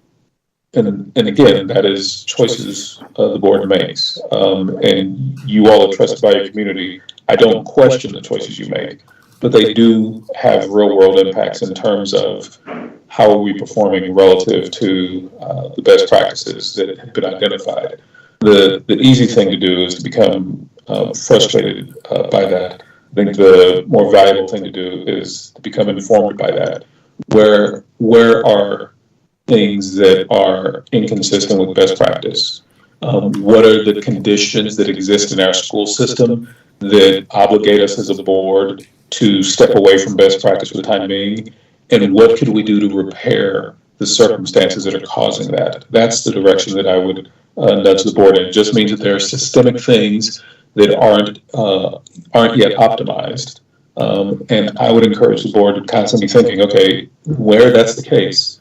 and again, that is choices the board makes. And you all are trusted by your community. I don't question the choices you make, but they do have real world impacts in terms of how are we performing relative to the best practices that have been identified. The easy thing to do is to become frustrated by that. I think the more valuable thing to do is to become informed by that. Where are things that are inconsistent with best practice? What are the conditions that exist in our school system that obligate us as a board to step away from best practice for the time being? And what could we do to repair the circumstances that are causing that? That's the direction that I would nudge the board in. It just means that there are systemic things that aren't yet optimized. And I would encourage the board to constantly thinking, okay, where that's the case,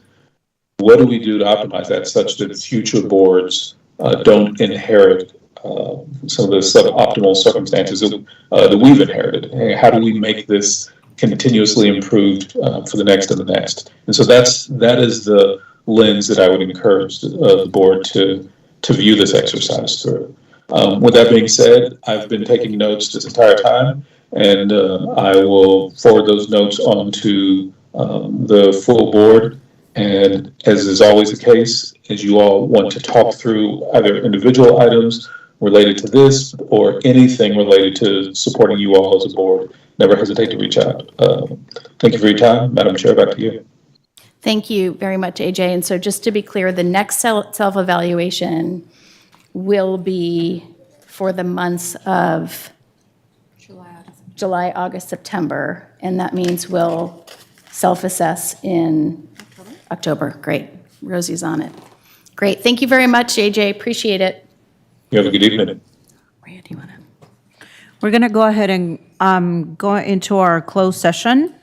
what do we do to optimize that such that future boards don't inherit some of the suboptimal circumstances that we've inherited? How do we make this continuously improved for the next and the next? And so that is the lens that I would encourage the board to view this exercise through. With that being said, I've been taking notes this entire time, and I will forward those notes on to the full board. And as is always the case, as you all want to talk through either individual items related to this or anything related to supporting you all as a board, never hesitate to reach out. Thank you for your time. Madam Chair, back to you. Thank you very much, AJ. And so just to be clear, the next self-evaluation will be for the months of July, August, September, and that means we'll self-assess in October. Great. Rosie's on it. Great. Thank you very much, AJ. Appreciate it. You have a good evening. Maria, do you want to? We're going to go ahead and go into our closed session.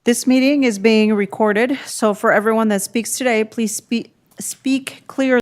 This meeting is being recorded, so for everyone that speaks today, please speak clearly.